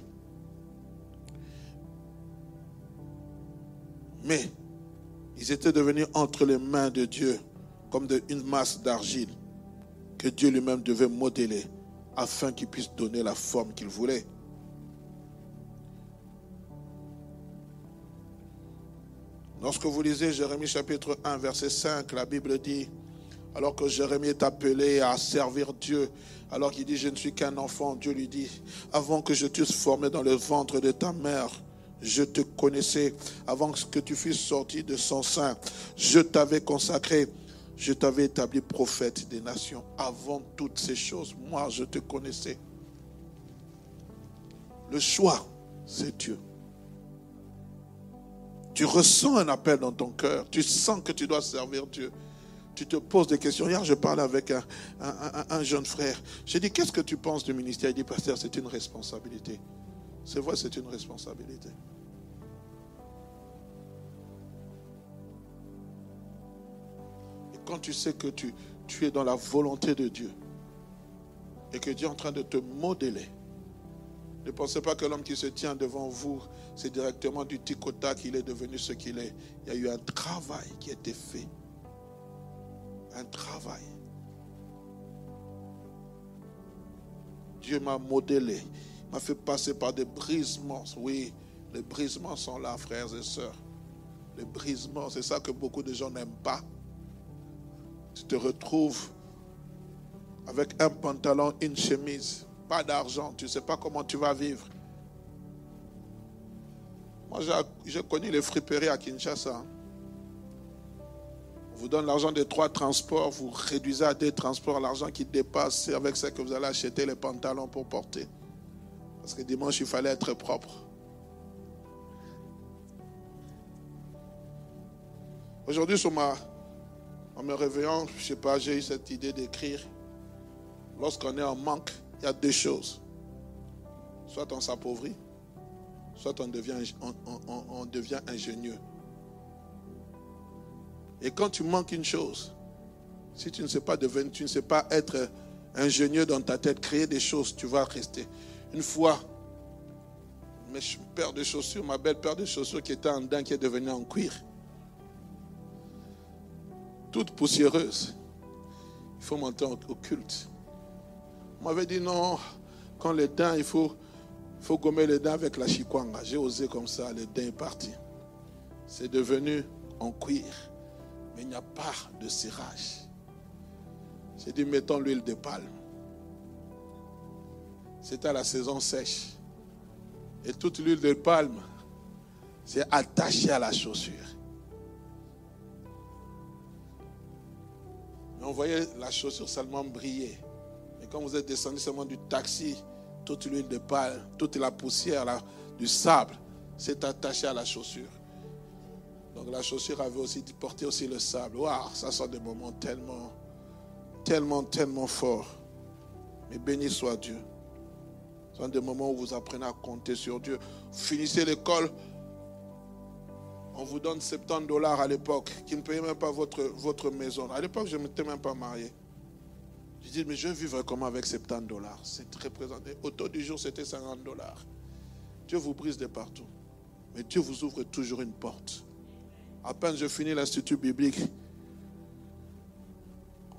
Mais ils étaient devenus entre les mains de Dieu comme une masse d'argile que Dieu lui-même devait modeler afin qu'il puisse donner la forme qu'il voulait. Lorsque vous lisez Jérémie chapitre 1, verset 5, la Bible dit, alors que Jérémie est appelé à servir Dieu, alors qu'il dit, je ne suis qu'un enfant, Dieu lui dit, avant que je t'eusse formé dans le ventre de ta mère, je te connaissais. Avant que tu fusses sorti de son sein, je t'avais consacré, je t'avais établi prophète des nations. Avant toutes ces choses, moi, je te connaissais. Le choix, c'est Dieu. Tu ressens un appel dans ton cœur. Tu sens que tu dois servir Dieu. Tu te poses des questions. Hier, je parlais avec un jeune frère. J'ai dit, qu'est-ce que tu penses du ministère? Il dit, pasteur, c'est une responsabilité. C'est vrai, c'est une responsabilité. Et quand tu sais que tu es dans la volonté de Dieu et que Dieu est en train de te modeler, ne pensez pas que l'homme qui se tient devant vous, c'est directement du tic au tac qu'il est devenu ce qu'il est. Il y a eu un travail qui a été fait. Un travail. Dieu m'a modelé, m'a fait passer par des brisements. Oui, les brisements sont là, frères et sœurs. Les brisements, c'est ça que beaucoup de gens n'aiment pas. Tu te retrouves avec un pantalon, une chemise, pas d'argent, tu ne sais pas comment tu vas vivre. Moi, j'ai connu les friperies à Kinshasa. On vous donne l'argent des 3 transports, vous réduisez à 2 transports l'argent qui dépasse, c'est avec ça que vous allez acheter les pantalons pour porter. Parce que dimanche, il fallait être propre. Aujourd'hui, en me réveillant, je ne sais pas, j'ai eu cette idée d'écrire. Lorsqu'on est en manque, il y a 2 choses. Soit on s'appauvrit, soit on devient ingénieux. Et quand tu manques une chose, si tu ne sais pas devenir, tu ne sais pas être ingénieux dans ta tête, créer des choses, tu vas rester. Une fois, ma belle paire de chaussures qui était en daim, qui est devenue en cuir. Toute poussiéreuse. Il faut monter au culte. On m'avait dit non, quand les dents, il faut gommer les dents avec la chikwanga. J'ai osé comme ça, les dents est parti. C'est devenu en cuir. Mais il n'y a pas de cirage. J'ai dit, mettons l'huile de palme. C'était à la saison sèche. Et toute l'huile de palme s'est attachée à la chaussure. Mais on voyait la chaussure seulement briller. Et quand vous êtes descendu seulement du taxi, toute l'huile de palme, toute la poussière du sable s'est attachée à la chaussure. Donc la chaussure avait aussi porté aussi le sable. Waouh, ça sont des moments tellement forts. Mais béni soit Dieu. Ce sont des moments où vous apprenez à compter sur Dieu. Vous finissez l'école, on vous donne $70 à l'époque, qui ne payait même pas votre maison. À l'époque, je ne m'étais même pas marié. Je dis, mais je vivrai comment avec $70? C'est représenté. Au taux du jour, c'était $50. Dieu vous brise de partout. Mais Dieu vous ouvre toujours une porte. À peine je finis l'institut biblique,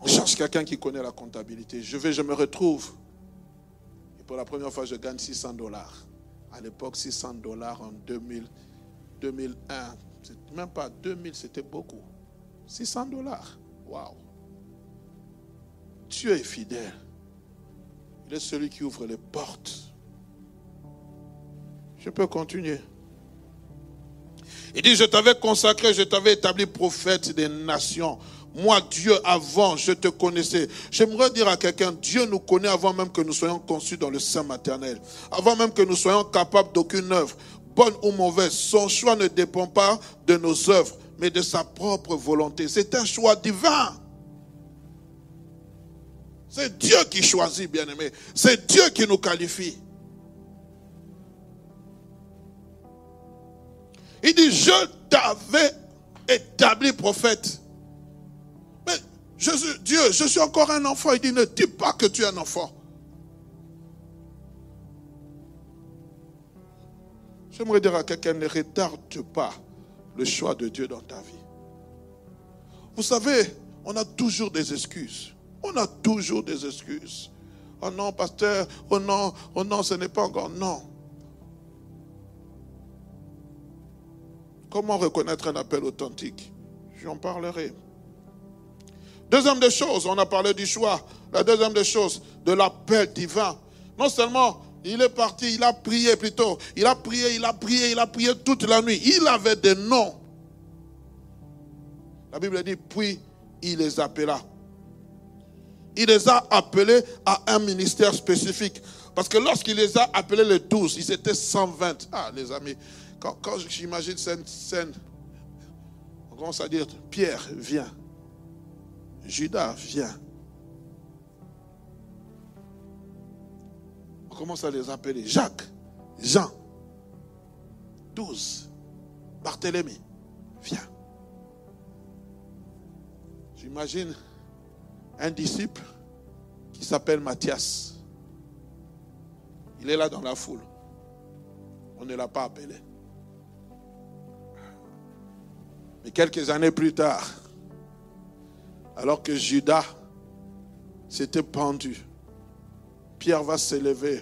on cherche quelqu'un qui connaît la comptabilité. Je me retrouve. Et pour la première fois, je gagne $600. À l'époque, $600 en 2001. Même pas 2000, c'était beaucoup. $600. Waouh. Dieu est fidèle. Il est celui qui ouvre les portes. Je peux continuer. Il dit, je t'avais consacré, je t'avais établi prophète des nations. Moi, Dieu, avant, je te connaissais. J'aimerais dire à quelqu'un, Dieu nous connaît avant même que nous soyons conçus dans le sein maternel. Avant même que nous soyons capables d'aucune œuvre, bonne ou mauvaise. Son choix ne dépend pas de nos œuvres, mais de sa propre volonté. C'est un choix divin. C'est Dieu qui choisit, bien-aimé. C'est Dieu qui nous qualifie. Il dit, je t'avais établi prophète. Mais Dieu, je suis encore un enfant. Il dit, ne dis pas que tu es un enfant. J'aimerais dire à quelqu'un, ne retarde pas le choix de Dieu dans ta vie. Vous savez, on a toujours des excuses. On a toujours des excuses. Oh non, pasteur, oh non, ce n'est pas encore. Non. Comment reconnaître un appel authentique? J'en parlerai. Deuxième des choses, on a parlé du choix. La deuxième des choses, de l'appel divin. Non seulement il est parti, il a prié plutôt. Il a prié toute la nuit. Il avait des noms. La Bible dit, puis il les appela. Il les a appelés à un ministère spécifique. Parce que lorsqu'il les a appelés les 12, ils étaient 120. Ah, les amis, quand j'imagine cette scène, on commence à dire, Pierre, viens. Judas, viens. On commence à les appeler. Jacques, Jean, 12. Barthélemy, viens. J'imagine un disciple qui s'appelle Matthias. Il est là dans la foule. On ne l'a pas appelé. Mais quelques années plus tard, alors que Judas s'était pendu, Pierre va s'élever.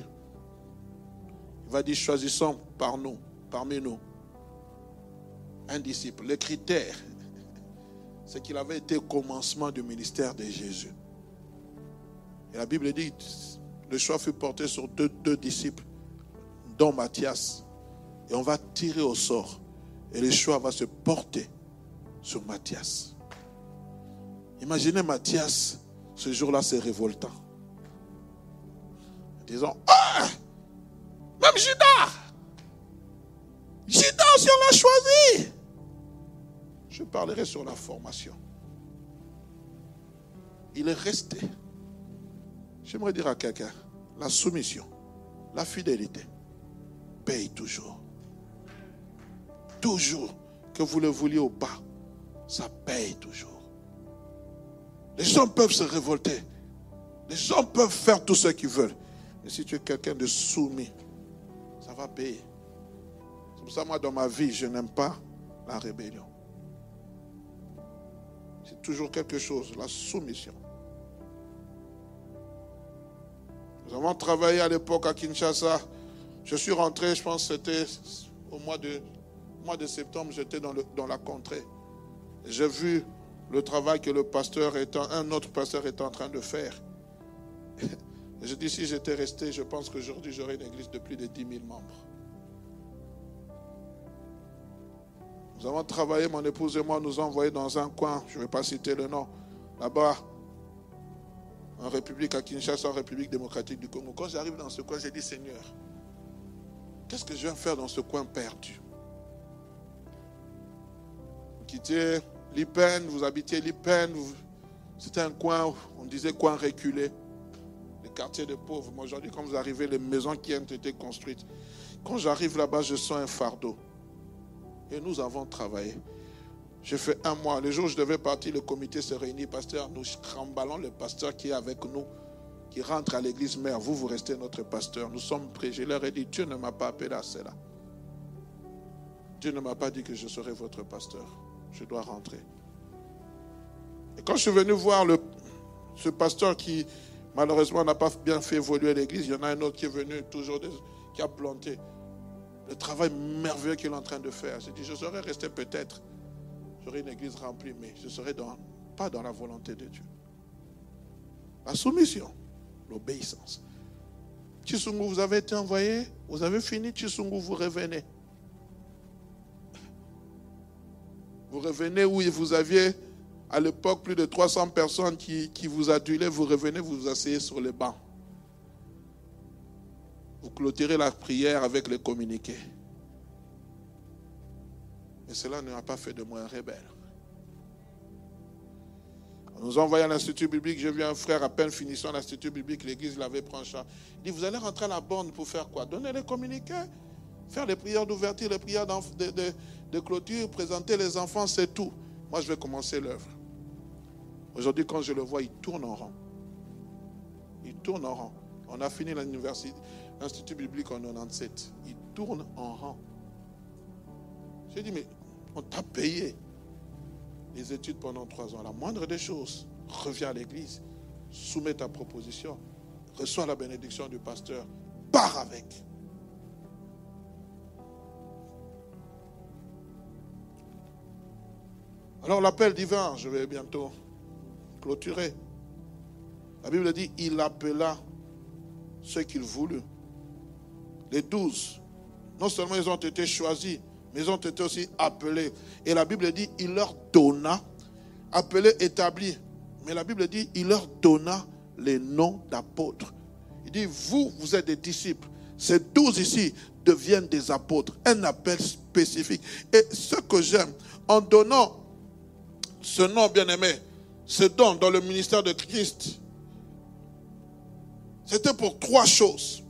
Il va dire, choisissons parmi nous, un disciple. Le critère, c'est qu'il avait été au commencement du ministère de Jésus. Et la Bible dit, le choix fut porté sur deux disciples, dont Matthias. Et on va tirer au sort. Et le choix va se porter sur Matthias. Imaginez Matthias, ce jour-là, c'est révoltant. Disons, ah, même Judas aussi on l'a choisi. Je parlerai sur la formation. Il est resté. J'aimerais dire à quelqu'un, la soumission, la fidélité paye toujours. Toujours, que vous le vouliez ou pas, ça paye toujours. Les gens peuvent se révolter. Les gens peuvent faire tout ce qu'ils veulent. Mais si tu es quelqu'un de soumis, ça va payer. C'est pour ça, moi, dans ma vie, je n'aime pas la rébellion. C'est toujours quelque chose, la soumission. Nous avons travaillé à l'époque à Kinshasa. Je suis rentré, je pense que c'était au mois de septembre, j'étais dans la contrée. J'ai vu le travail que un autre pasteur est en train de faire. Je dis, si j'étais resté, je pense qu'aujourd'hui, j'aurais une église de plus de 10 000 membres. Nous avons travaillé, mon épouse et moi, nous envoyés dans un coin, je ne vais pas citer le nom, là-bas, en République à Kinshasa, en République démocratique du Congo. Quand j'arrive dans ce coin, j'ai dit, Seigneur, qu'est-ce que je viens faire dans ce coin perdu? Vous quittez Lipen, vous habitiez Lipen, c'était un coin, on disait coin reculé, les quartiers de pauvres. Mais aujourd'hui, quand vous arrivez, les maisons qui ont été construites, quand j'arrive là-bas, je sens un fardeau. Et nous avons travaillé. J'ai fait 1 mois. Le jour où je devais partir, le comité se réunit. Pasteur, nous remballons le pasteur qui est avec nous, qui rentre à l'église mère. Vous restez notre pasteur. Nous sommes prêts. Je leur ai dit, Dieu ne m'a pas appelé à cela. Dieu ne m'a pas dit que je serai votre pasteur. Je dois rentrer. Et quand je suis venu voir ce pasteur qui, malheureusement, n'a pas bien fait évoluer l'église, il y en a un autre qui est venu, qui a planté. Le travail merveilleux qu'il est en train de faire. J'ai dit, je serais resté peut-être. J'aurais une église remplie, mais je ne serais pas dans la volonté de Dieu. La soumission, l'obéissance. Chisungu, vous avez été envoyé, vous avez fini, Chisungu, vous revenez. Vous revenez où vous aviez, à l'époque, plus de 300 personnes qui vous adulaient. Vous revenez, vous vous asseyez sur les bancs. Vous clôturez la prière avec les communiqués. Mais cela ne m'a pas fait de moi un rebelle. On nous envoie à l'Institut biblique. J'ai vu un frère à peine finissant l'Institut biblique. L'église l'avait pris en charge. Il dit, vous allez rentrer à la borne pour faire quoi? Donner les communiqués, faire les prières d'ouverture, les prières de clôture, présenter les enfants, c'est tout. Moi, je vais commencer l'œuvre. Aujourd'hui, quand je le vois, il tourne en rond. Il tourne en rond. On a fini l'Institut biblique en 97. Il tourne en rond. J'ai dit, mais on t'a payé les études pendant 3 ans. La moindre des choses, reviens à l'église, soumets ta proposition, reçois la bénédiction du pasteur, pars avec. Alors l'appel divin, je vais bientôt clôturer. La Bible dit, il appela ceux qu'il voulut. Les 12, non seulement ils ont été choisis, mais ils ont été aussi appelés. Et la Bible dit, il leur donna, appelé, établi. Mais la Bible dit, il leur donna les noms d'apôtres. Il dit, vous êtes des disciples. Ces 12 ici deviennent des apôtres. Un appel spécifique. Et ce que j'aime, en donnant ce nom bien-aimé, ce don dans le ministère de Christ, c'était pour 3 choses.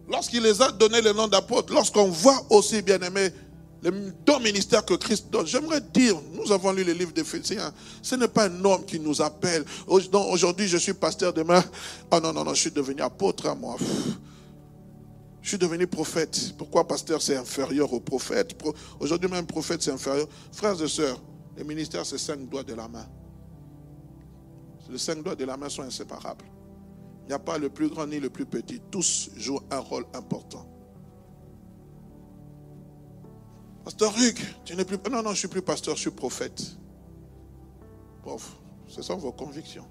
Lorsqu'il les a donné le nom d'apôtres, lorsqu'on voit aussi, bien-aimé, le don ministère que Christ donne, j'aimerais dire, nous avons lu le livre d'Éphésiens, ce n'est pas un homme qui nous appelle. Aujourd'hui, je suis pasteur, demain, oh non, je suis devenu apôtre à moi. Je suis devenu prophète. Pourquoi pasteur, c'est inférieur au prophète? Aujourd'hui, même prophète, c'est inférieur. Frères et sœurs, le ministère, c'est 5 doigts de la main. Les 5 doigts de la main sont inséparables. Il n'y a pas le plus grand ni le plus petit. Tous jouent un rôle important. Pasteur Hugues, tu n'es plus... Non, je ne suis plus pasteur, je suis prophète. Bon, ce sont vos convictions.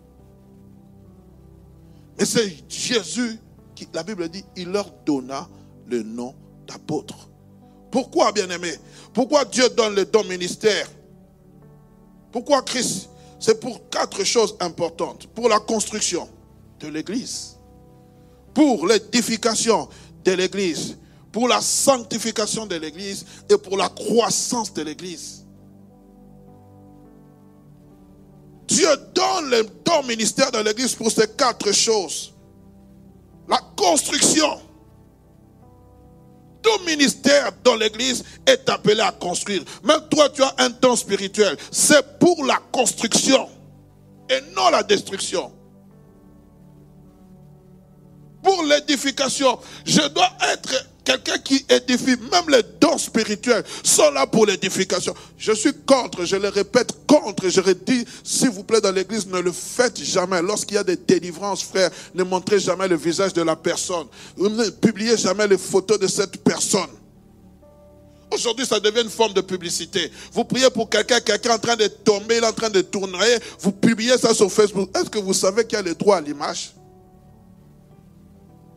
Mais c'est Jésus qui, la Bible dit, il leur donna le nom d'apôtre. Pourquoi, bien-aimé? Pourquoi Dieu donne le don ministère? Pourquoi Christ? C'est pour 4 choses importantes. Pour la construction de l'église, pour l'édification de l'église, pour la sanctification de l'église et pour la croissance de l'église. Dieu donne le don ministère de l'église pour ces 4 choses. La construction. Tout ministère dans l'église est appelé à construire. Même toi, tu as un don spirituel. C'est pour la construction et non la destruction. pour l'édification. Je dois être quelqu'un qui édifie. Même les dons spirituels sont là pour l'édification. Je suis contre, je le répète, contre. Je redis, s'il vous plaît, dans l'église, ne le faites jamais. Lorsqu'il y a des délivrances, frère, ne montrez jamais le visage de la personne. Ne publiez jamais les photos de cette personne. Aujourd'hui, ça devient une forme de publicité. Vous priez pour quelqu'un est en train de tomber, il est en train de tourner, vous publiez ça sur Facebook. Est-ce que vous savez qu'il y a le droit à l'image?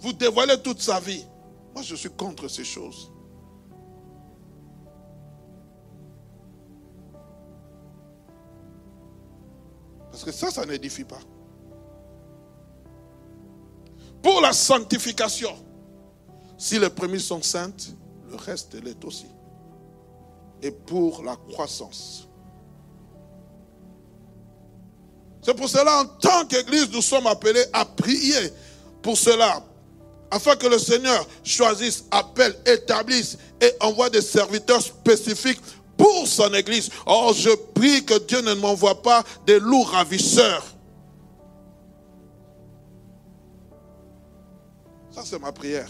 Vous dévoilez toute sa vie. Moi, je suis contre ces choses. Parce que ça n'édifie pas. Pour la sanctification, si les prémices sont saintes, le reste l'est aussi. Et pour la croissance. C'est pour cela, en tant qu'Église, nous sommes appelés à prier pour cela. Afin que le Seigneur choisisse, appelle, établisse et envoie des serviteurs spécifiques pour son Église. Or, je prie que Dieu ne m'envoie pas des loups ravisseurs. Ça, c'est ma prière.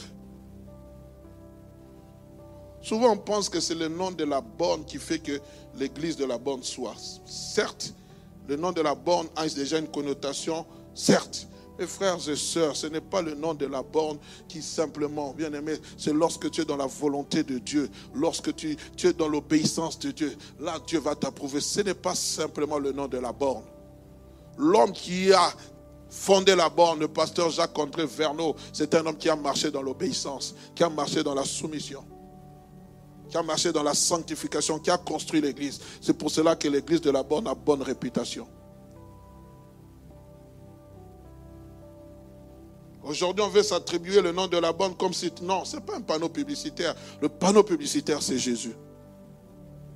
Souvent, on pense que c'est le nom de la borne qui fait que l'église de la borne soit. Certes, le nom de la borne a déjà une connotation, certes. Mes frères et sœurs, ce n'est pas le nom de la borne qui simplement, bien aimé, c'est lorsque tu es dans la volonté de Dieu, lorsque tu es dans l'obéissance de Dieu, là Dieu va t'approuver. Ce n'est pas simplement le nom de la borne. L'homme qui a fondé la borne, le pasteur Jacques-André Verneau, c'est un homme qui a marché dans l'obéissance, qui a marché dans la soumission, qui a marché dans la sanctification, qui a construit l'église. C'est pour cela que l'église de la borne a bonne réputation. Aujourd'hui, on veut s'attribuer le nom de la borne comme si... Non, ce n'est pas un panneau publicitaire. Le panneau publicitaire, c'est Jésus.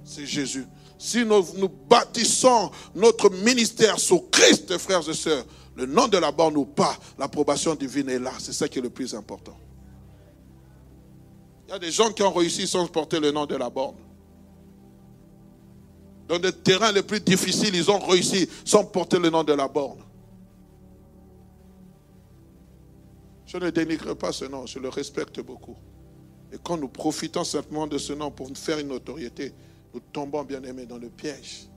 C'est Jésus. Si nous bâtissons notre ministère sur Christ, frères et sœurs, le nom de la borne ou pas, l'approbation divine est là. C'est ça qui est le plus important. Il y a des gens qui ont réussi sans porter le nom de la borne. Dans des terrains les plus difficiles, ils ont réussi sans porter le nom de la borne. Je ne dénigre pas ce nom, je le respecte beaucoup. Et quand nous profitons simplement de ce nom pour faire une notoriété, nous tombons, bien aimés, dans le piège.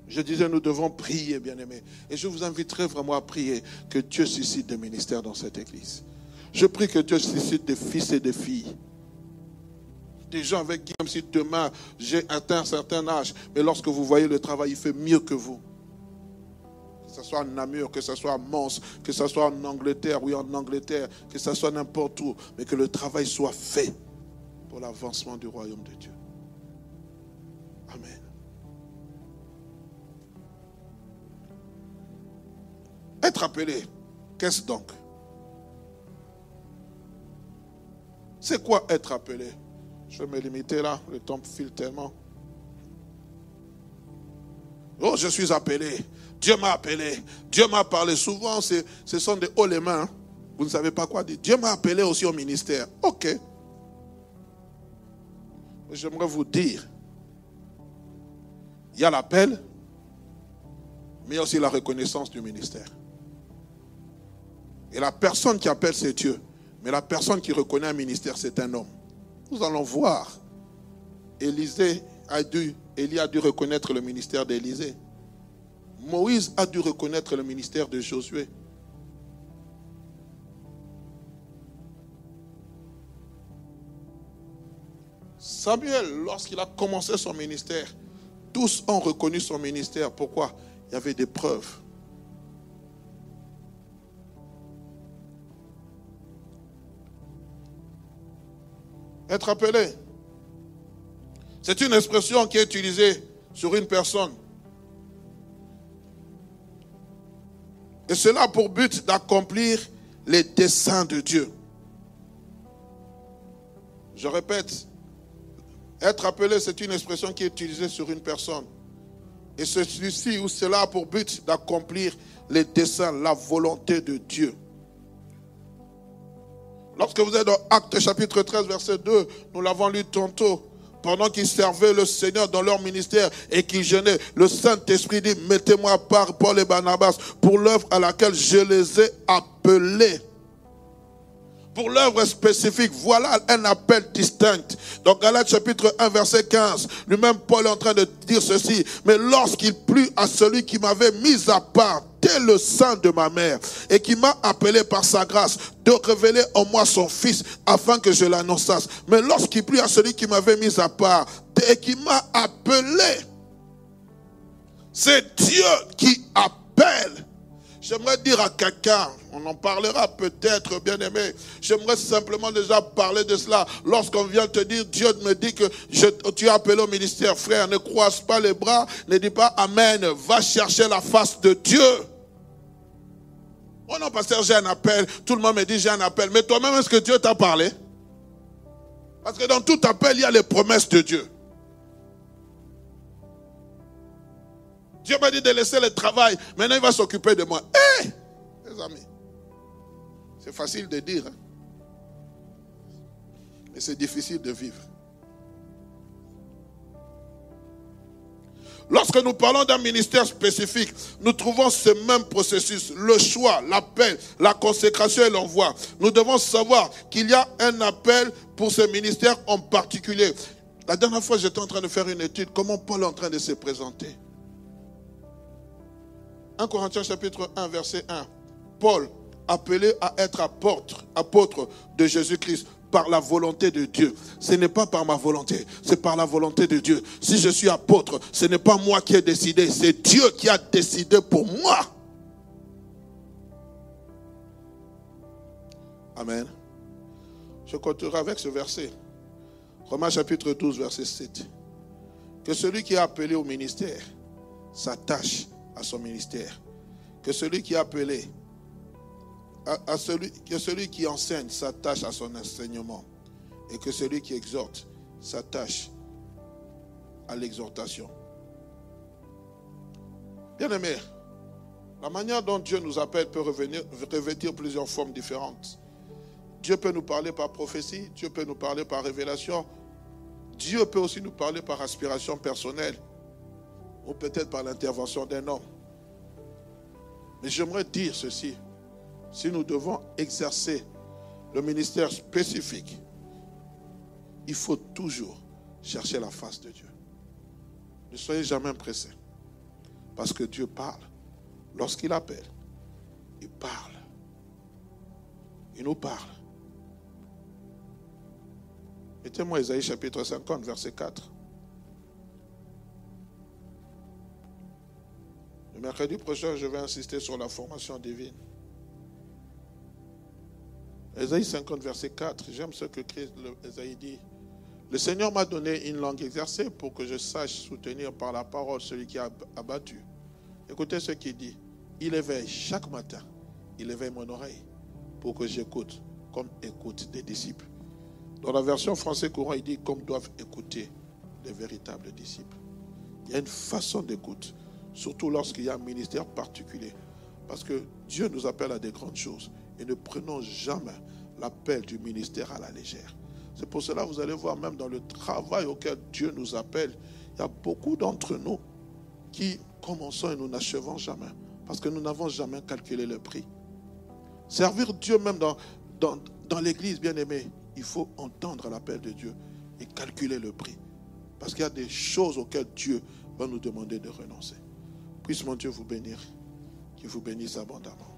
Je disais, nous devons prier, bien aimés. Et je vous inviterai vraiment à prier que Dieu suscite des ministères dans cette église. Je prie que Dieu suscite des fils et des filles. Des gens avec qui, même si demain j'ai atteint un certain âge, mais lorsque vous voyez le travail, il fait mieux que vous. Que ce soit en Namur, que ce soit à Mons, que ce soit en Angleterre, oui en Angleterre, que ce soit n'importe où, mais que le travail soit fait pour l'avancement du royaume de Dieu. Amen. Être appelé, qu'est-ce donc? C'est quoi être appelé? Je vais me limiter là, le temps file tellement. Oh, je suis appelé. Dieu m'a appelé. Dieu m'a parlé. Souvent, ce sont des hauts les mains. Hein. Vous ne savez pas quoi dire. Dieu m'a appelé aussi au ministère. Ok. J'aimerais vous dire, il y a l'appel, mais il y a aussi la reconnaissance du ministère. Et la personne qui appelle, c'est Dieu. Mais la personne qui reconnaît un ministère, c'est un homme. Nous allons voir. Élie a dû reconnaître le ministère d'Élisée. Moïse a dû reconnaître le ministère de Josué. Samuel, lorsqu'il a commencé son ministère, tous ont reconnu son ministère. Pourquoi? Il y avait des preuves. Être appelé, c'est une expression qui est utilisée sur une personne. Et cela a pour but d'accomplir les desseins de Dieu. Je répète, être appelé, c'est une expression qui est utilisée sur une personne. Et celui-ci ou cela a pour but d'accomplir les desseins, la volonté de Dieu. Lorsque vous êtes dans Actes chapitre 13, verset 2, nous l'avons lu tantôt, pendant qu'ils servaient le Seigneur dans leur ministère et qu'ils jeûnaient, le Saint-Esprit dit, mettez-moi à part Paul et Barnabas pour l'œuvre à laquelle je les ai appelés. Pour l'œuvre spécifique, voilà un appel distinct. Dans Galates chapitre 1, verset 15, lui-même Paul est en train de dire ceci. Mais lorsqu'il plut à celui qui m'avait mis à part dès le sein de ma mère et qui m'a appelé par sa grâce de révéler en moi son Fils afin que je l'annonçasse. Mais lorsqu'il plut à celui qui m'avait mis à part et qui m'a appelé, c'est Dieu qui appelle. J'aimerais dire à quelqu'un, on en parlera peut-être, bien aimé, j'aimerais simplement déjà parler de cela. Lorsqu'on vient te dire, Dieu me dit que tu es appelé au ministère, frère, ne croise pas les bras, ne dis pas Amen, va chercher la face de Dieu. Oh non, pasteur, j'ai un appel, tout le monde me dit j'ai un appel, mais toi-même, est-ce que Dieu t'a parlé? Parce que dans tout appel, il y a les promesses de Dieu. Dieu m'a dit de laisser le travail. Maintenant, il va s'occuper de moi. Les amis, c'est facile de dire. Hein? Mais c'est difficile de vivre. Lorsque nous parlons d'un ministère spécifique, nous trouvons ce même processus. Le choix, l'appel, la consécration et l'envoi. Nous devons savoir qu'il y a un appel pour ce ministère en particulier. La dernière fois, j'étais en train de faire une étude. Comment Paul est en train de se présenter. 1 Corinthiens chapitre 1, verset 1. Paul, appelé à être apôtre de Jésus-Christ par la volonté de Dieu. Ce n'est pas par ma volonté, c'est par la volonté de Dieu. Si je suis apôtre, ce n'est pas moi qui ai décidé, c'est Dieu qui a décidé pour moi. Amen. Je continuerai avec ce verset. Romains chapitre 12, verset 7. Que celui qui est appelé au ministère s'attache à son ministère. Que celui qui est appelé, que celui qui enseigne s'attache à son enseignement. Et que celui qui exhorte s'attache à l'exhortation. Bien-aimés, la manière dont Dieu nous appelle peut revêtir plusieurs formes différentes. Dieu peut nous parler par prophétie, Dieu peut nous parler par révélation. Dieu peut aussi nous parler par aspiration personnelle. Ou peut-être par l'intervention d'un homme. Mais j'aimerais dire ceci. Si nous devons exercer le ministère spécifique, il faut toujours chercher la face de Dieu. Ne soyez jamais pressés. Parce que Dieu parle. Lorsqu'il appelle, il parle. Il nous parle. Mettez-moi Ésaïe chapitre 50, verset 4. Le mercredi prochain, je vais insister sur la formation divine. Ésaïe 50, verset 4. J'aime ce que Ésaïe dit. Le Seigneur m'a donné une langue exercée pour que je sache soutenir par la parole celui qui a abattu. Écoutez ce qu'il dit. Il éveille chaque matin. Il éveille mon oreille pour que j'écoute comme écoutent des disciples. Dans la version français courant, il dit comme doivent écouter les véritables disciples. Il y a une façon d'écoute. Surtout lorsqu'il y a un ministère particulier. Parce que Dieu nous appelle à des grandes choses. Et ne prenons jamais l'appel du ministère à la légère. C'est pour cela que vous allez voir même dans le travail auquel Dieu nous appelle, il y a beaucoup d'entre nous qui commençons et nous n'achevons jamais. Parce que nous n'avons jamais calculé le prix. Servir Dieu même dans l'église, bien aimé, il faut entendre l'appel de Dieu et calculer le prix. Parce qu'il y a des choses auxquelles Dieu va nous demander de renoncer. Puisse mon Dieu vous bénir, qu'il vous bénisse abondamment.